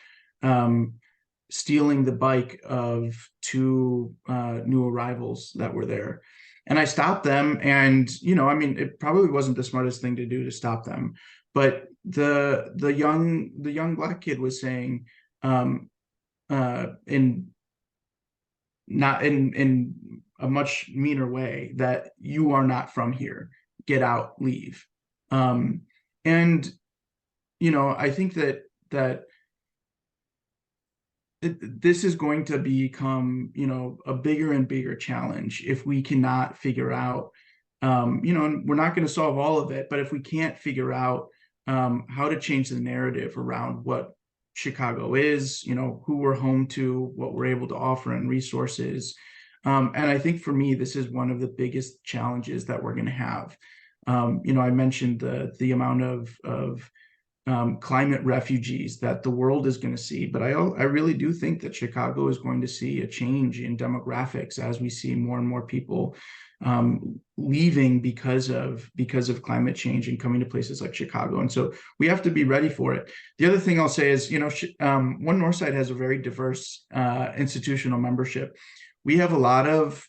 stealing the bike of two new arrivals that were there. And I stopped them, and it probably wasn't the smartest thing to do to stop them, but the young Black kid was saying, not in a much meaner way, that you are not from here, get out, leave. And I think that this is going to become, a bigger and bigger challenge if we cannot figure out, and we're not going to solve all of it, but if we can't figure out how to change the narrative around what Chicago is, who we're home to, what we're able to offer and resources. And I think for me, this is one of the biggest challenges that we're going to have. I mentioned the amount of climate refugees that the world is going to see, but I really do think that Chicago is going to see a change in demographics as we see more and more people leaving because of climate change and coming to places like Chicago. And so we have to be ready for it. The other thing I'll say is, One Northside has a very diverse institutional membership. We have a lot of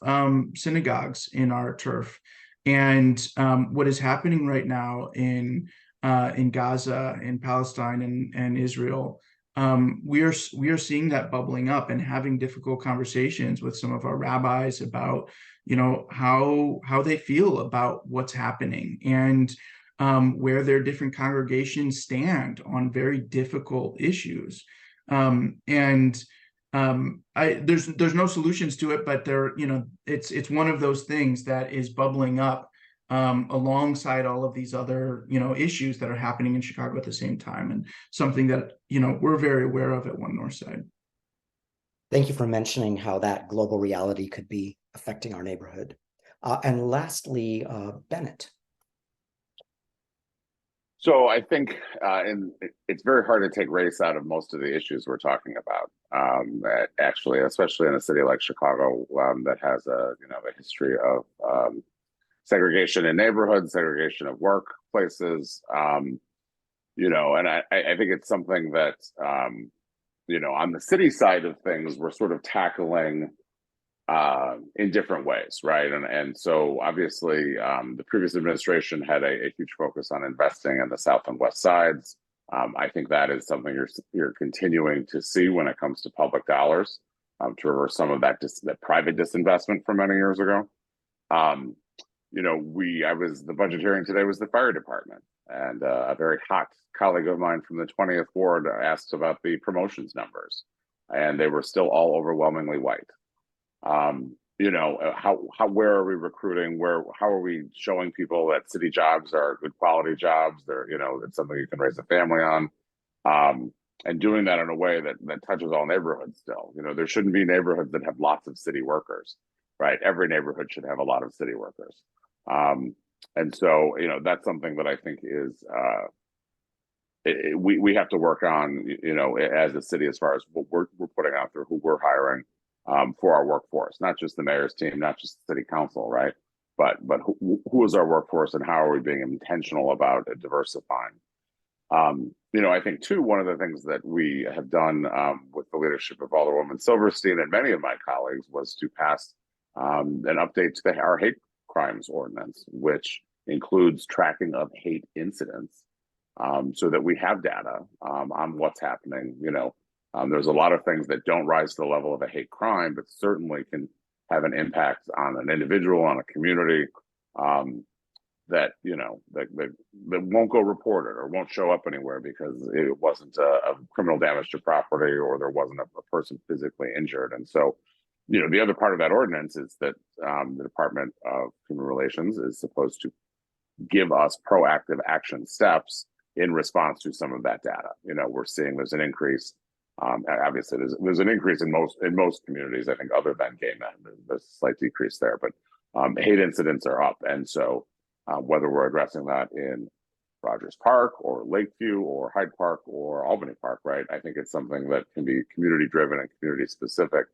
synagogues in our turf. And what is happening right now in Gaza, in Palestine, and Israel, we are seeing that bubbling up and having difficult conversations with some of our rabbis about, how they feel about what's happening and where their different congregations stand on very difficult issues. There's no solutions to it, but it's one of those things that is bubbling up alongside all of these other, issues that are happening in Chicago at the same time, and something that, we're very aware of at One Northside. Thank you for mentioning how that global reality could be affecting our neighborhood. And lastly, Bennet. So I think it's very hard to take race out of most of the issues we're talking about. Actually, especially in a city like Chicago that has a history of segregation in neighborhoods, segregation of workplaces. And I think it's something that on the city side of things, we're sort of tackling in different ways, right? And so obviously the previous administration had a huge focus on investing in the south and west sides. I think that is something you're continuing to see when it comes to public dollars to reverse some of that private disinvestment from many years ago. The budget hearing today was the fire department, and a very hot colleague of mine from the 20th Ward asked about the promotions numbers, and they were still all overwhelmingly white. Where are we recruiting? How are we showing people that city jobs are good quality jobs? It's something you can raise a family on, and doing that in a way that touches all neighborhoods still. There shouldn't be neighborhoods that have lots of city workers, right? Every neighborhood should have a lot of city workers. And so, that's something that I think is, we have to work on, as a city, as far as what we're putting out there, who we're hiring for our workforce, not just the mayor's team, not just the city council, right? But who is our workforce, and how are we being intentional about diversifying? I think too, one of the things that we have done with the leadership of Alderwoman Silverstein and many of my colleagues was to pass an update to our hate crimes ordinance, which includes tracking of hate incidents, so that we have data on what's happening. There's a lot of things that don't rise to the level of a hate crime, but certainly can have an impact on an individual, on a community, that won't go reported or won't show up anywhere because it wasn't a criminal damage to property, or there wasn't a person physically injured. And so, the other part of that ordinance is that the Department of Human Relations is supposed to give us proactive action steps in response to some of that data. We're seeing there's an increase. Obviously, there's an increase in most communities, I think, other than gay men. There's a slight decrease there, but hate incidents are up. And so whether we're addressing that in Rogers Park or Lakeview or Hyde Park or Albany Park, right? I think it's something that can be community driven and community specific,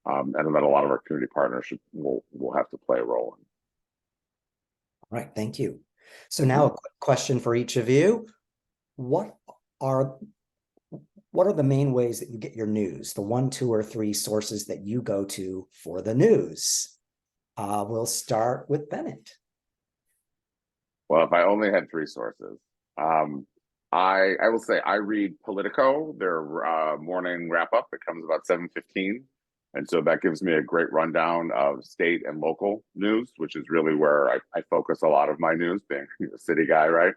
and that a lot of our community partners will have to play a role in. All right, thank you. So now a quick question for each of you. What are the main ways that you get your news? The 1, 2, or 3 sources that you go to for the news? We'll start with Bennet. Well, if I only had 3 sources, I will say I read Politico, their morning wrap up. It comes about 7:15. And so that gives me a great rundown of state and local news, which is really where I focus a lot of my news, being a city guy, right?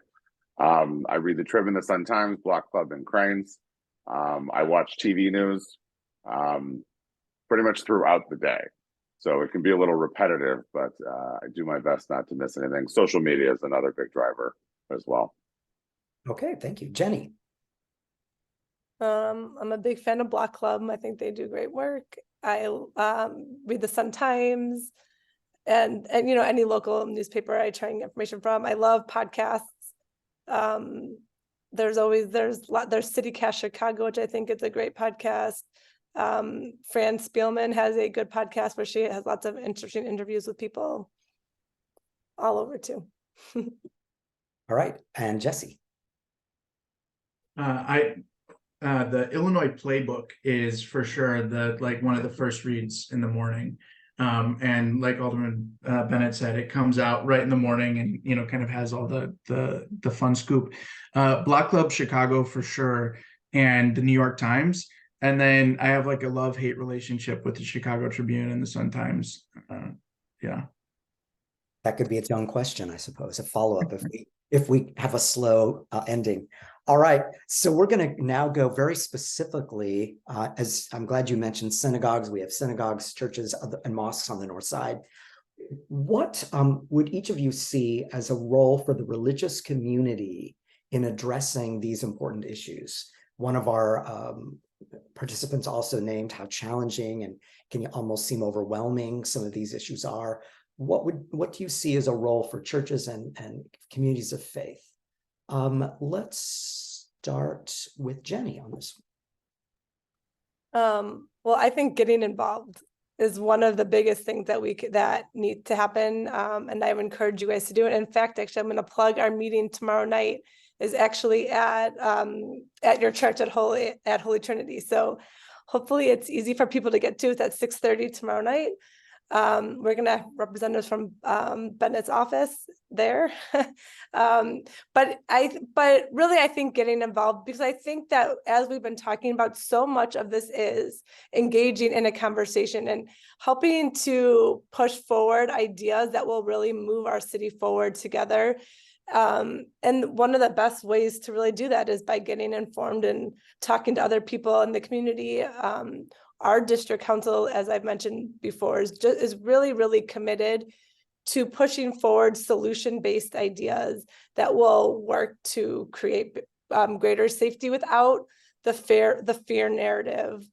I read the Trib and the Sun Times, Block Club, and Cranes. I watch TV news pretty much throughout the day. So it can be a little repetitive, but I do my best not to miss anything. Social media is another big driver as well. Okay, thank you. Jenny? I'm a big fan of Block Club. I think they do great work. I read the Sun Times and any local newspaper I try and get information from. I love podcasts. There's CityCast Chicago, which I think is a great podcast. Fran Spielman has a good podcast where she has lots of interesting interviews with people all over too. All right, and Jesse? The Illinois Playbook is for sure one of the first reads in the morning. And like Alderman Bennet said, it comes out right in the morning and kind of has all the fun scoop. Block Club Chicago for sure, and the New York Times. And then I have like a love-hate relationship with the Chicago Tribune and the Sun Times. Yeah. That could be its own question, I suppose, a follow-up if we have a slow ending. All right, so we're going to now go very specifically, as I'm glad you mentioned synagogues. We have synagogues, churches, and mosques on the north side. What would each of you see as a role for the religious community in addressing these important issues? One of our participants also named how challenging and can almost seem overwhelming some of these issues are. What do you see as a role for churches and communities of faith? Let's start with Jenny on this one. Well, I think getting involved is one of the biggest things that need to happen, and I would encourage you guys to do it. In fact, actually, I'm going to plug our meeting tomorrow night is actually at your church at Holy Trinity. So hopefully it's easy for people to get to. It's at 6:30 tomorrow night. We're going to have representatives from Bennett's office there. But really, I think getting involved, because I think that as we've been talking about, so much of this is engaging in a conversation and helping to push forward ideas that will really move our city forward together. And one of the best ways to really do that is by getting informed and talking to other people in the community. Our district council, as I've mentioned before, is really, really committed to pushing forward solution-based ideas that will work to create greater safety without the fear narrative.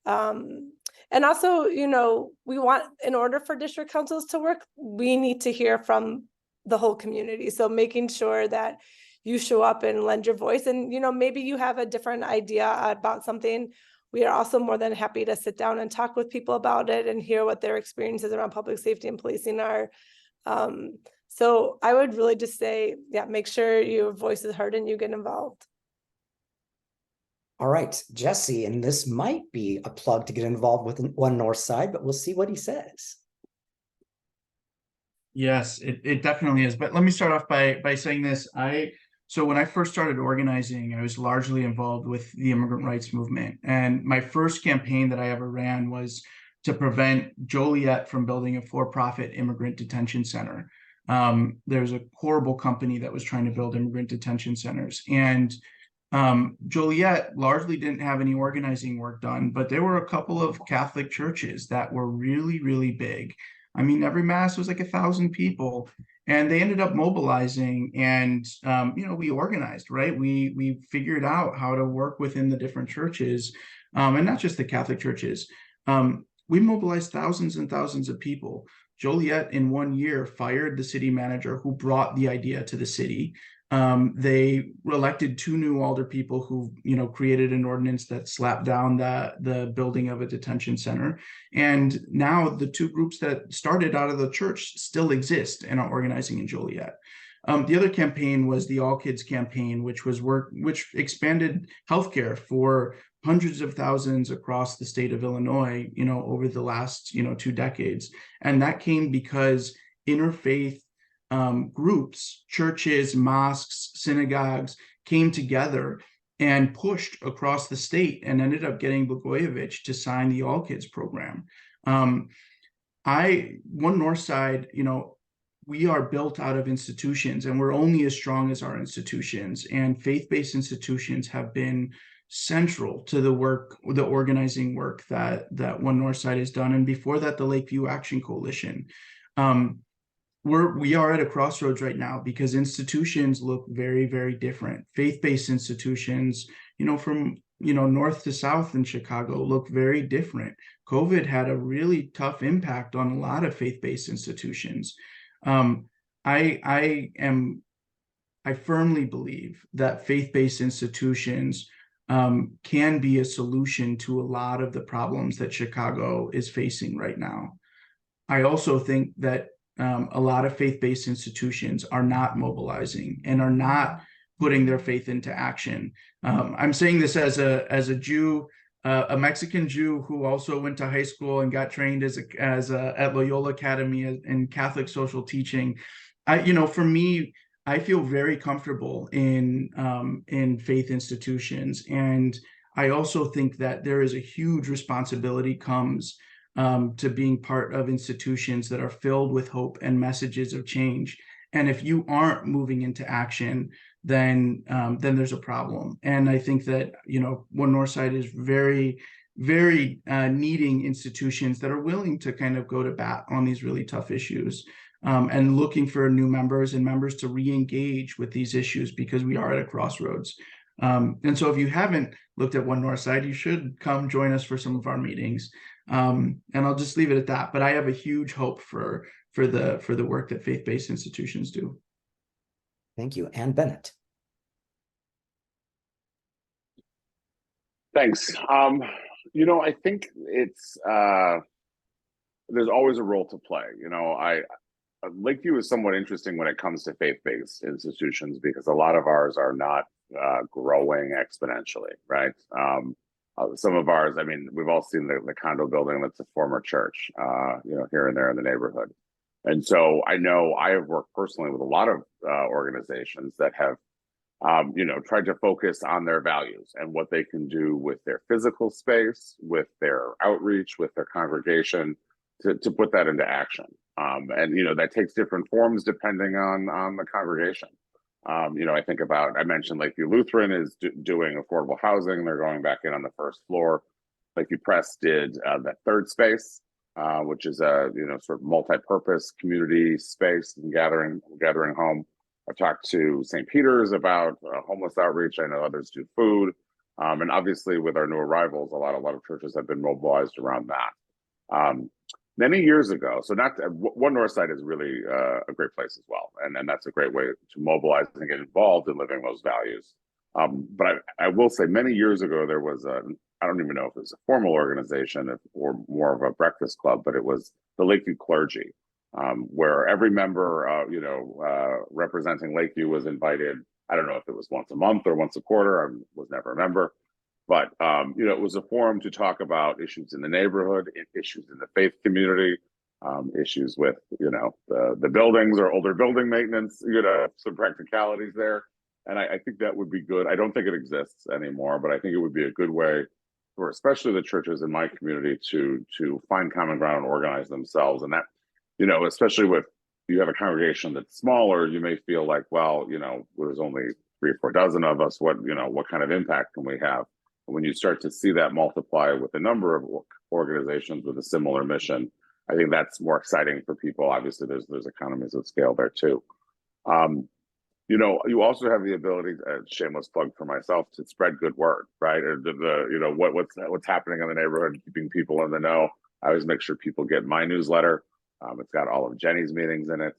And also, we want, in order for district councils to work, we need to hear from the whole community. So making sure that you show up and lend your voice, and maybe you have a different idea about something. We are also more than happy to sit down and talk with people about it and hear what their experiences around public safety and policing are. So I would really just say, make sure your voice is heard and you get involved. All right, Jesse, and this might be a plug to get involved with One Northside, but we'll see what he says. Yes, it definitely is. But let me start off by saying this. So when I first started organizing, I was largely involved with the immigrant rights movement. And my first campaign that I ever ran was to prevent Joliet from building a for-profit immigrant detention center. There's a horrible company that was trying to build immigrant detention centers. And Joliet largely didn't have any organizing work done, but there were a couple of Catholic churches that were really, really big. I mean, every mass was like 1,000 people, and they ended up mobilizing, and we organized, right? We figured out how to work within the different churches, and not just the Catholic churches. We mobilized thousands and thousands of people. Joliet in 1 year fired the city manager who brought the idea to the city. They elected 2 new alder people who, created an ordinance that slapped down the building of a detention center. And now the 2 groups that started out of the church still exist and are organizing in Joliet. The other campaign was the All Kids campaign, which expanded healthcare for hundreds of thousands across the state of Illinois, over the last, 2 decades. And that came because interfaith groups, churches, mosques, synagogues came together and pushed across the state and ended up getting Blagojevich to sign the All Kids program. One Northside, we are built out of institutions, and we're only as strong as our institutions. And faith-based institutions have been central to the work, the organizing work that One Northside has done. And before that, the Lakeview Action Coalition. We are at a crossroads right now because institutions look very, very different. Faith-based institutions, from north to south in Chicago look very different. COVID had a really tough impact on a lot of faith-based institutions. I firmly believe that faith-based institutions can be a solution to a lot of the problems that Chicago is facing right now. I also think that a lot of faith-based institutions are not mobilizing and are not putting their faith into action. I'm saying this as a Jew, a Mexican Jew who also went to high school and got trained at Loyola Academy in Catholic social teaching. For me, I feel very comfortable in faith institutions, and I also think that there is a huge responsibility comes to being part of institutions that are filled with hope and messages of change. And if you aren't moving into action, then there's a problem. And I think that One Northside is very, very needing institutions that are willing to kind of go to bat on these really tough issues, and looking for new members and members to re-engage with these issues, because we are at a crossroads. And so if you haven't looked at One Northside, you should come join us for some of our meetings. And I'll just leave it at that. But I have a huge hope for the work that faith-based institutions do. Thank you. And Bennet. Thanks. I think it's there's always a role to play. Lakeview is somewhat interesting when it comes to faith-based institutions, because a lot of ours are not growing exponentially, right? Some of ours, we've all seen the condo building that's a former church, here and there in the neighborhood. And so I know I have worked personally with a lot of organizations that have, tried to focus on their values and what they can do with their physical space, with their outreach, with their congregation, to put that into action. And that takes different forms depending on the congregation. I mentioned Lakeview Lutheran is doing affordable housing. They're going back in on the first floor. Lakeview Press did that third space, which is a sort of multi-purpose community space and gathering home. I've talked to St. Peter's about homeless outreach. I know others do food, and obviously with our new arrivals, a lot of churches have been mobilized around that. Many years ago, so One Northside is really a great place as well, and that's a great way to mobilize and get involved in living those values. But I will say, many years ago, there was I don't even know if it was a formal organization or more of a breakfast club, but it was the Lakeview Clergy, where every member, representing Lakeview was invited. I don't know if it was once a month or once a quarter. I was never a member. But, it was a forum to talk about issues in the neighborhood, issues in the faith community, issues with, the buildings or older building maintenance, some practicalities there. And I think that would be good. I don't think it exists anymore, but I think it would be a good way for especially the churches in my community to find common ground and organize themselves. And that, especially with, you have a congregation that's smaller, you may feel like, well, there's only 3 or 4 dozen of us. What kind of impact can we have? When you start to see that multiply with a number of organizations with a similar mission, I think that's more exciting for people. Obviously, there's economies of scale there too. You also have the ability, shameless plug for myself, to spread good word, right? Or what's happening in the neighborhood, keeping people in the know. I always make sure people get my newsletter. It's got all of Jenny's meetings in it.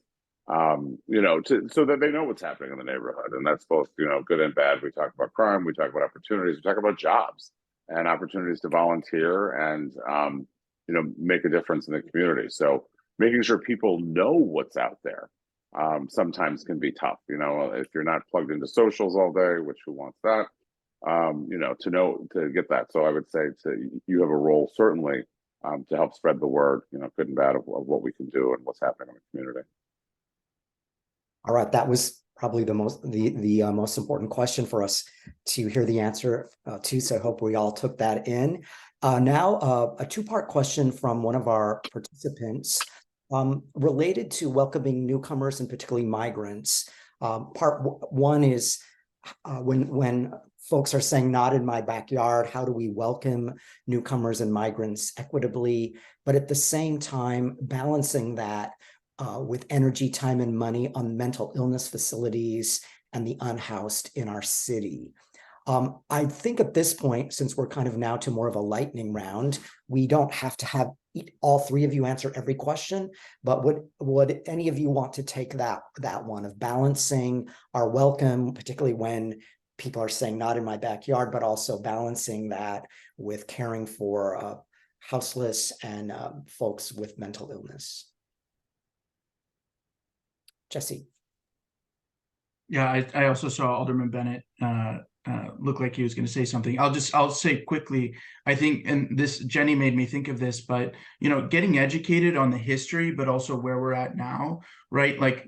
So that they know what's happening in the neighborhood. And that's both, good and bad. We talk about crime, we talk about opportunities, we talk about jobs and opportunities to volunteer and, make a difference in the community. So making sure people know what's out there sometimes can be tough. If you're not plugged into socials all day, which who wants that, to get that. So I would say you have a role certainly to help spread the word, good and bad of what we can do and what's happening in the community. All right, that was probably the most important question for us to hear the answer to. So I hope we all took that in. Now, a 2-part question from one of our participants. Related to welcoming newcomers and particularly migrants. One is when folks are saying not in my backyard, how do we welcome newcomers and migrants equitably, but at the same time balancing that with energy, time, and money on mental illness facilities and the unhoused in our city. I think at this point, since we're kind of now to more of a lightning round, we don't have to have all three of you answer every question, but would any of you want to take that one of balancing our welcome, particularly when people are saying not in my backyard, but also balancing that with caring for houseless and folks with mental illness? Jesse. Yeah, I also saw Alderman Bennet look like he was going to say something. I'll say quickly, I think, and this, Jenny made me think of this, but, you know, getting educated on the history, but also where we're at now, right? Like,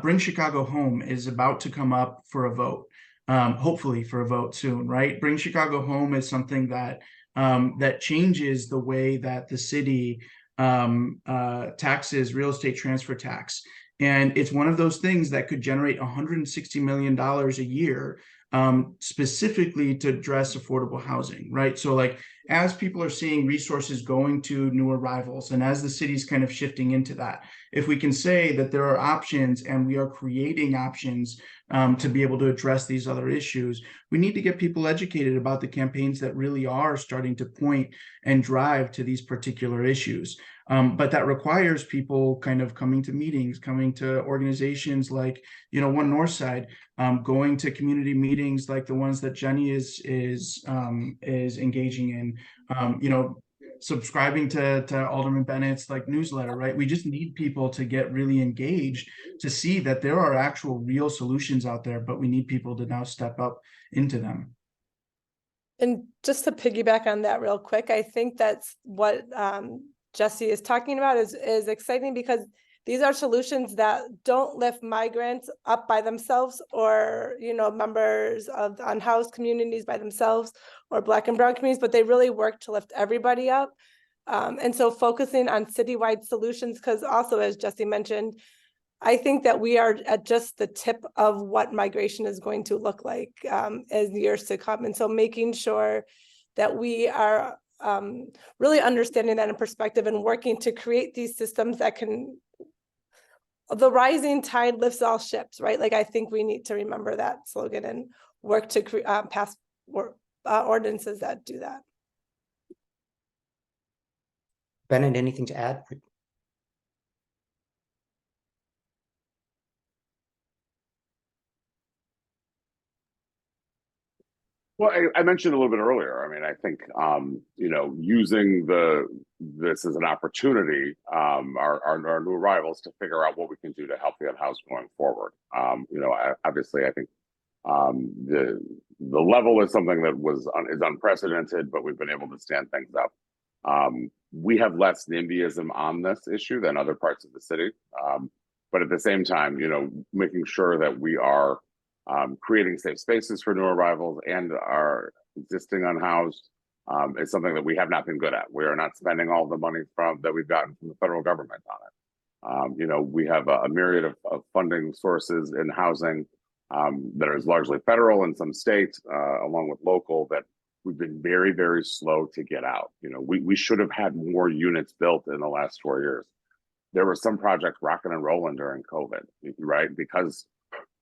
Bring Chicago Home is about to come up for a vote, hopefully for a vote soon, right? Bring Chicago Home is something that that changes the way that the city taxes real estate transfer tax. And it's one of those things that could generate $160 million a year, specifically to address affordable housing, right? So like, as people are seeing resources going to new arrivals, and as the city's kind of shifting into that, if we can say that there are options and we are creating options to be able to address these other issues, we need to get people educated about the campaigns that really are starting to point and drive to these particular issues. But that requires people kind of coming to meetings, coming to organizations like, you know, One Northside, going to community meetings like the ones that Jenny is engaging in, you know, subscribing to Alderman Bennett's like newsletter, right? We just need people to get really engaged to see that there are actual real solutions out there, but we need people to now step up into them. And just to piggyback on that real quick, I think that's what Jesse is talking about is exciting, because these are solutions that don't lift migrants up by themselves, or, you know, members of the unhoused communities by themselves, or Black and Brown communities, but they really work to lift everybody up. And so focusing on citywide solutions, because also, as Jesse mentioned, I think that we are at just the tip of what migration is going to look like as years to come. And so making sure that we are really understanding that in perspective and working to create these systems that can, the rising tide lifts all ships, right? Like, I think we need to remember that slogan and work to pass ordinances that do that. Bennet, anything to add? Well, I mentioned a little bit earlier. I mean, I think you know, using this as an opportunity, our new arrivals to figure out what we can do to help the unhoused going forward. You know, obviously, I think the level is something that is unprecedented, but we've been able to stand things up. We have less NIMBYism on this issue than other parts of the city, but at the same time, you know, making sure that we are creating safe spaces for new arrivals and our existing unhoused is something that we have not been good at. We are not spending all the money that we've gotten from the federal government on it. You know, we have a myriad of funding sources in housing that is largely federal in some states, along with local, that we've been very, very slow to get out. You know, we should have had more units built in the last 4 years. There were some projects rocking and rolling during COVID, right? Because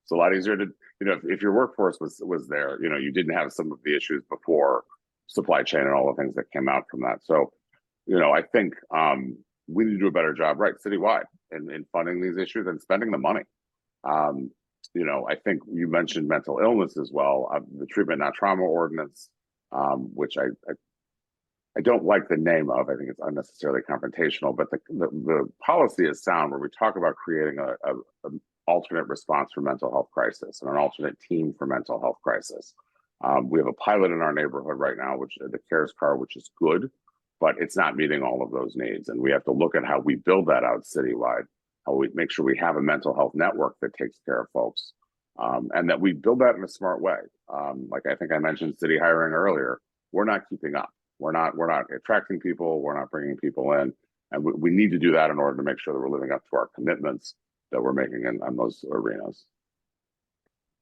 it's a lot easier to, you know, if your workforce was there, you know, you didn't have some of the issues before supply chain and all the things that came out from that. So, you know, I think we need to do a better job, right, citywide in funding these issues and spending the money. You know, I think you mentioned mental illness as well, the treatment not trauma ordinance, which I don't like the name of. I think it's unnecessarily confrontational, but the policy is sound, where we talk about creating an alternate response for mental health crisis and an alternate team for mental health crisis. We have a pilot in our neighborhood right now, which the CARES car, which is good, but it's not meeting all of those needs. And we have to look at how we build that out citywide, how we make sure we have a mental health network that takes care of folks, and that we build that in a smart way. Like I think I mentioned city hiring earlier, we're not keeping up. We're not attracting people. We're not bringing people in. And we need to do that in order to make sure that we're living up to our commitments that we're making in those arenas.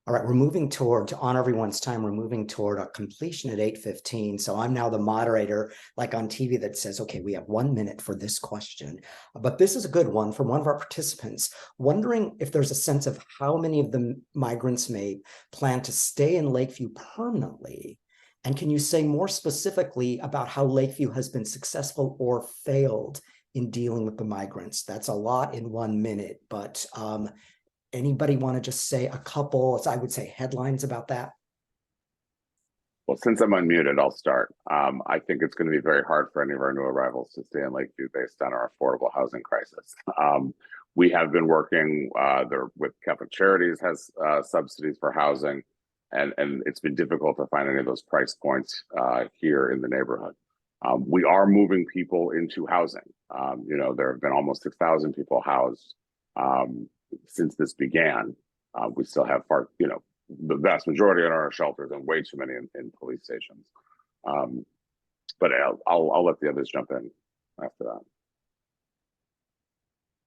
All right, we're moving toward, to honor everyone's time, we're moving toward a completion at 8:15. So I'm now the moderator, like on TV, that says, okay, we have 1 minute for this question. But this is a good one from one of our participants, wondering if there's a sense of how many of the migrants may plan to stay in Lakeview permanently. And can you say more specifically about how Lakeview has been successful or failed in dealing with the migrants? That's a lot in 1 minute, but anybody want to just say a couple, I would say, headlines about that? Well, since I'm unmuted, I'll start. I think it's going to be very hard for any of our new arrivals to stay in Lakeview based on our affordable housing crisis. We have been working there with Catholic Charities has subsidies for housing, and it's been difficult to find any of those price points here in the neighborhood. We are moving people into housing. There have been almost 6,000 people housed since this began. We still have the vast majority in our shelters and way too many in police stations. But I'll let the others jump in after that.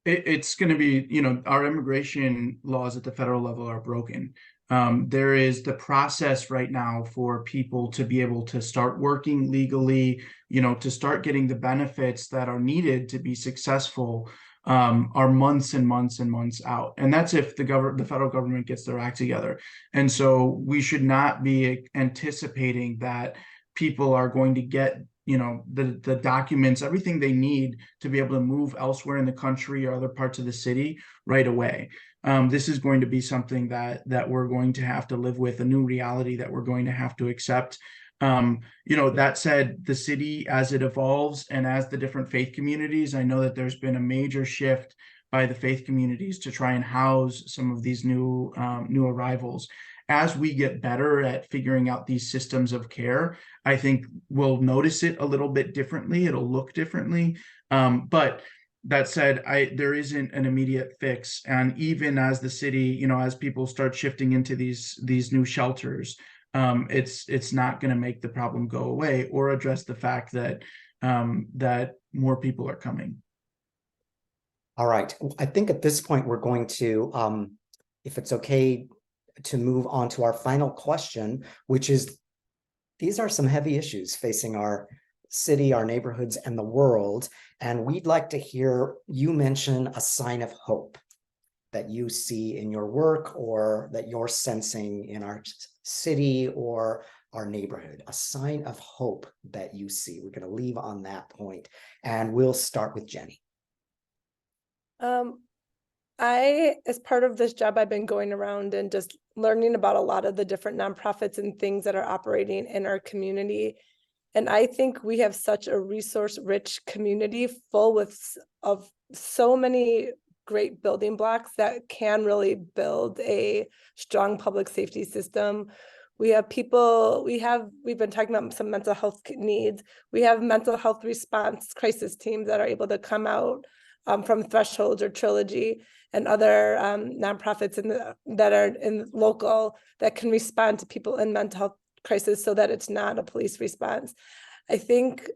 It's going to be, our immigration laws at the federal level are broken. There is the process right now for people to be able to start working legally, to start getting the benefits that are needed to be successful, are months and months and months out. And that's if the federal government gets their act together. And so we should not be anticipating that people are going to get the documents, everything they need to be able to move elsewhere in the country or other parts of the city right away. This is going to be something that we're going to have to live with, a new reality that we're going to have to accept. That said, the city, as it evolves and as the different faith communities, I know that there's been a major shift by the faith communities to try and house some of these new arrivals. As we get better at figuring out these systems of care, I think we'll notice it a little bit differently. It'll look differently. But that said, there isn't an immediate fix. And even as the city, as people start shifting into these new shelters, it's not going to make the problem go away or address the fact that more people are coming. All right. I think at this point, we're going to, if it's okay, to move on to our final question, which is, these are some heavy issues facing our city, our neighborhoods, and the world. And we'd like to hear you mention a sign of hope that you see in your work or that you're sensing in our city or our neighborhood, a sign of hope that you see. We're going to leave on that point, and we'll start with Jenny. As part of this job, I've been going around and just learning about a lot of the different nonprofits and things that are operating in our community. And I think we have such a resource-rich community full of so many great building blocks that can really build a strong public safety system. We have people, we've been talking about some mental health needs. We have mental health response crisis teams that are able to come out from Thresholds or Trilogy and other nonprofits that are in local that can respond to people in mental health crisis so that it's not a police response. I think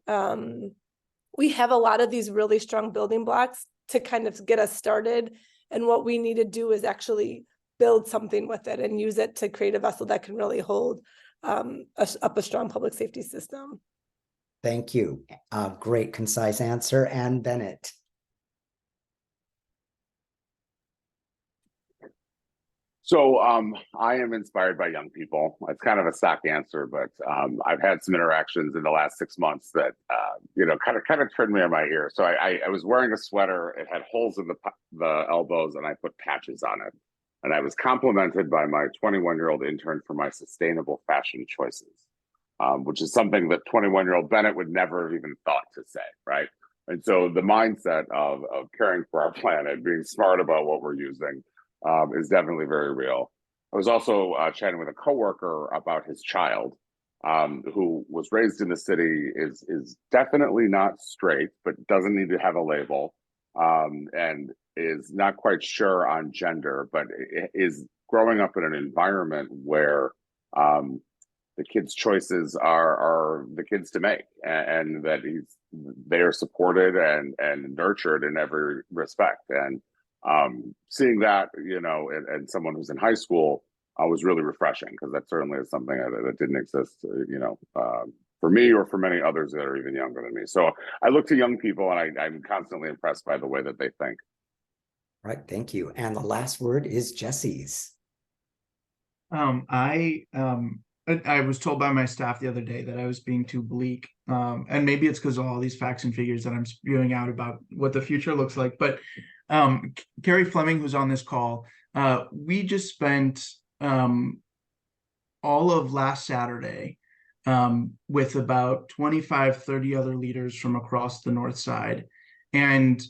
we have a lot of these really strong building blocks to kind of get us started. And what we need to do is actually build something with it and use it to create a vessel that can really hold up a strong public safety system. Thank you. Great, concise answer. And Bennet. So I am inspired by young people. It's kind of a stock answer, but I've had some interactions in the last 6 months that kind of turned me on my ear. So I was wearing a sweater. It had holes in the elbows, and I put patches on it. And I was complimented by my 21-year-old intern for my sustainable fashion choices, which is something that 21-year-old Bennet would never have even thought to say, right? And so the mindset of caring for our planet, being smart about what we're using, is definitely very real. I was also chatting with a coworker about his child, who was raised in the city, is definitely not straight, but doesn't need to have a label, and is not quite sure on gender, but is growing up in an environment where the the kids' choices are the kids to make, and that they are supported and nurtured in every respect. And seeing that, and someone who's in high school was really refreshing, because that certainly is something that didn't exist, for me or for many others that are even younger than me. So I look to young people, and I'm constantly impressed by the way that they think. Right, thank you. And the last word is Jesse's. I was told by my staff the other day that I was being too bleak. And maybe it's because of all these facts and figures that I'm spewing out about what the future looks like. But Carrie Fleming, who's on this call, we just spent all of last Saturday with about 25, 30 other leaders from across the Northside. And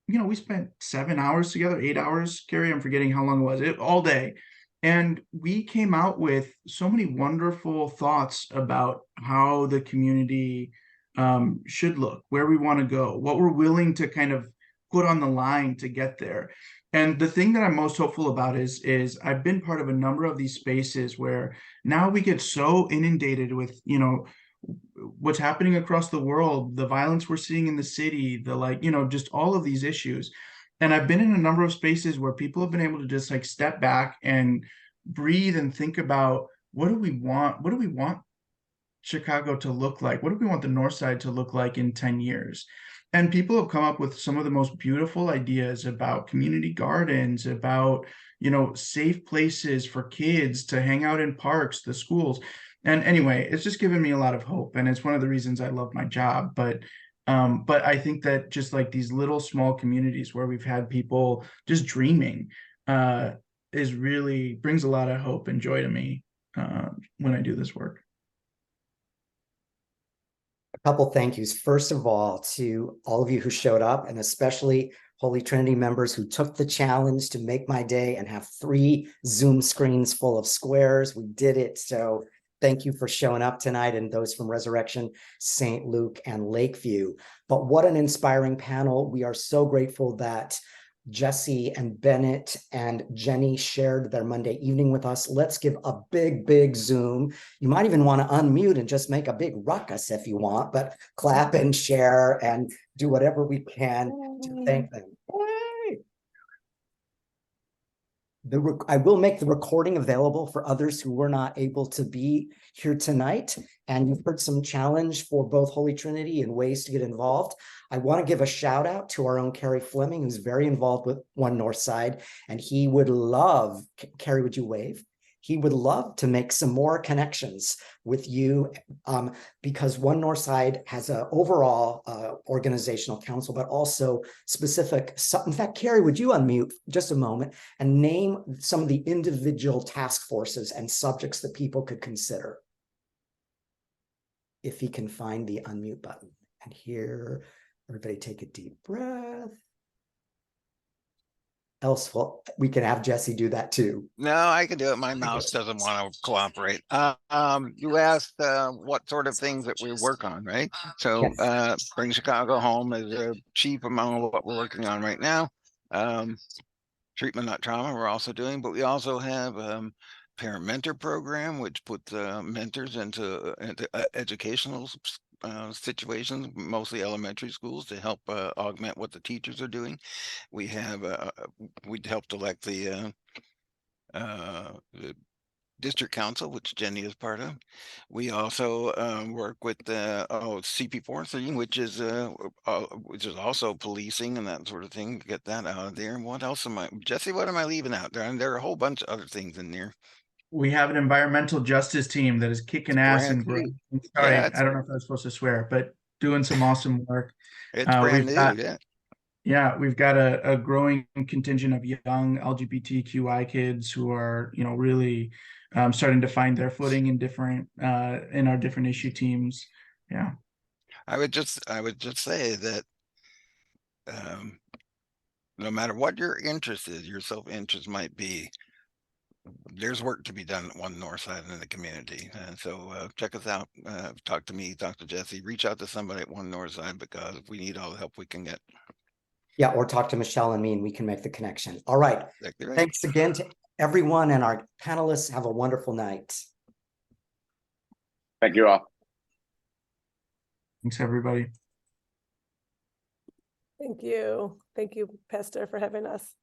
we spent 7 hours together, 8 hours, Carrie, I'm forgetting how long it was, all day. And we came out with so many wonderful thoughts about how the community should look, where we want to go, what we're willing to kind of put on the line to get there. And the thing that I'm most hopeful about is I've been part of a number of these spaces where now we get so inundated with, what's happening across the world, the violence we're seeing in the city, just all of these issues. And I've been in a number of spaces where people have been able to just step back and breathe and think about, what do we want? What do we want Chicago to look like? What do we want the Northside to look like in 10 years? And people have come up with some of the most beautiful ideas about community gardens, about, safe places for kids to hang out in parks, the schools. And anyway, it's just given me a lot of hope. And it's one of the reasons I love my job. But I think that just these little small communities where we've had people just dreaming is really brings a lot of hope and joy to me when I do this work. A couple thank yous. First of all, to all of you who showed up, and especially Holy Trinity members who took the challenge to make my day and have 3 Zoom screens full of squares. We did it. So thank you for showing up tonight, and those from Resurrection, St. Luke, and Lakeview. But what an inspiring panel. We are so grateful that Jesse and Bennet and Jenny shared their Monday evening with us. Let's give a big, big Zoom. You might even want to unmute and just make a big ruckus if you want, but clap and share and do whatever we can to thank them. I will make the recording available for others who were not able to be here tonight. And you've heard some challenge for both Holy Trinity and ways to get involved. I want to give a shout out to our own Carrie Fleming, who's very involved with One Northside. And he would love, Carrie, would you wave? He would love to make some more connections with you because One Northside has an overall organizational council, but also specific. In fact, Carrie, would you unmute just a moment and name some of the individual task forces and subjects that people could consider? If he can find the unmute button. And here, everybody take a deep breath. Else, well, we can have Jesse do that too. No, I can do it. My mouse doesn't want to cooperate. You asked what sort of things that we work on, right? So Bring Chicago Home is a chief among what we're working on right now. Treatment, not trauma, we're also doing, but we also have parent mentor program, which puts mentors into educational situations, mostly elementary schools, to help augment what the teachers are doing. We have we'd helped elect the district council, which Jenny is part of. We also work with the CP4 which is also policing and that sort of thing, to get that out of there. And what else Jesse, what am I leaving out there? And there are a whole bunch of other things in there. We have an environmental justice team that is kicking ass and growing. Sorry, yeah, I don't know if I was supposed to swear, but doing some awesome work. It's brand new, yeah, we've got a growing contingent of young LGBTQI kids who are, really starting to find their footing in in our different issue teams. Yeah, I would just say that no matter what your interest is, your self-interest might be, there's work to be done at One Northside in the community. And so check us out, talk to me, talk to Jesse, reach out to somebody at One Northside, because we need all the help we can get. Yeah, or talk to Michelle and me and we can make the connection. All right. Exactly right. Thanks again to everyone, and our panelists. Have a wonderful night. Thank you all. Thanks, everybody. Thank you. Thank you, Pastor, for having us.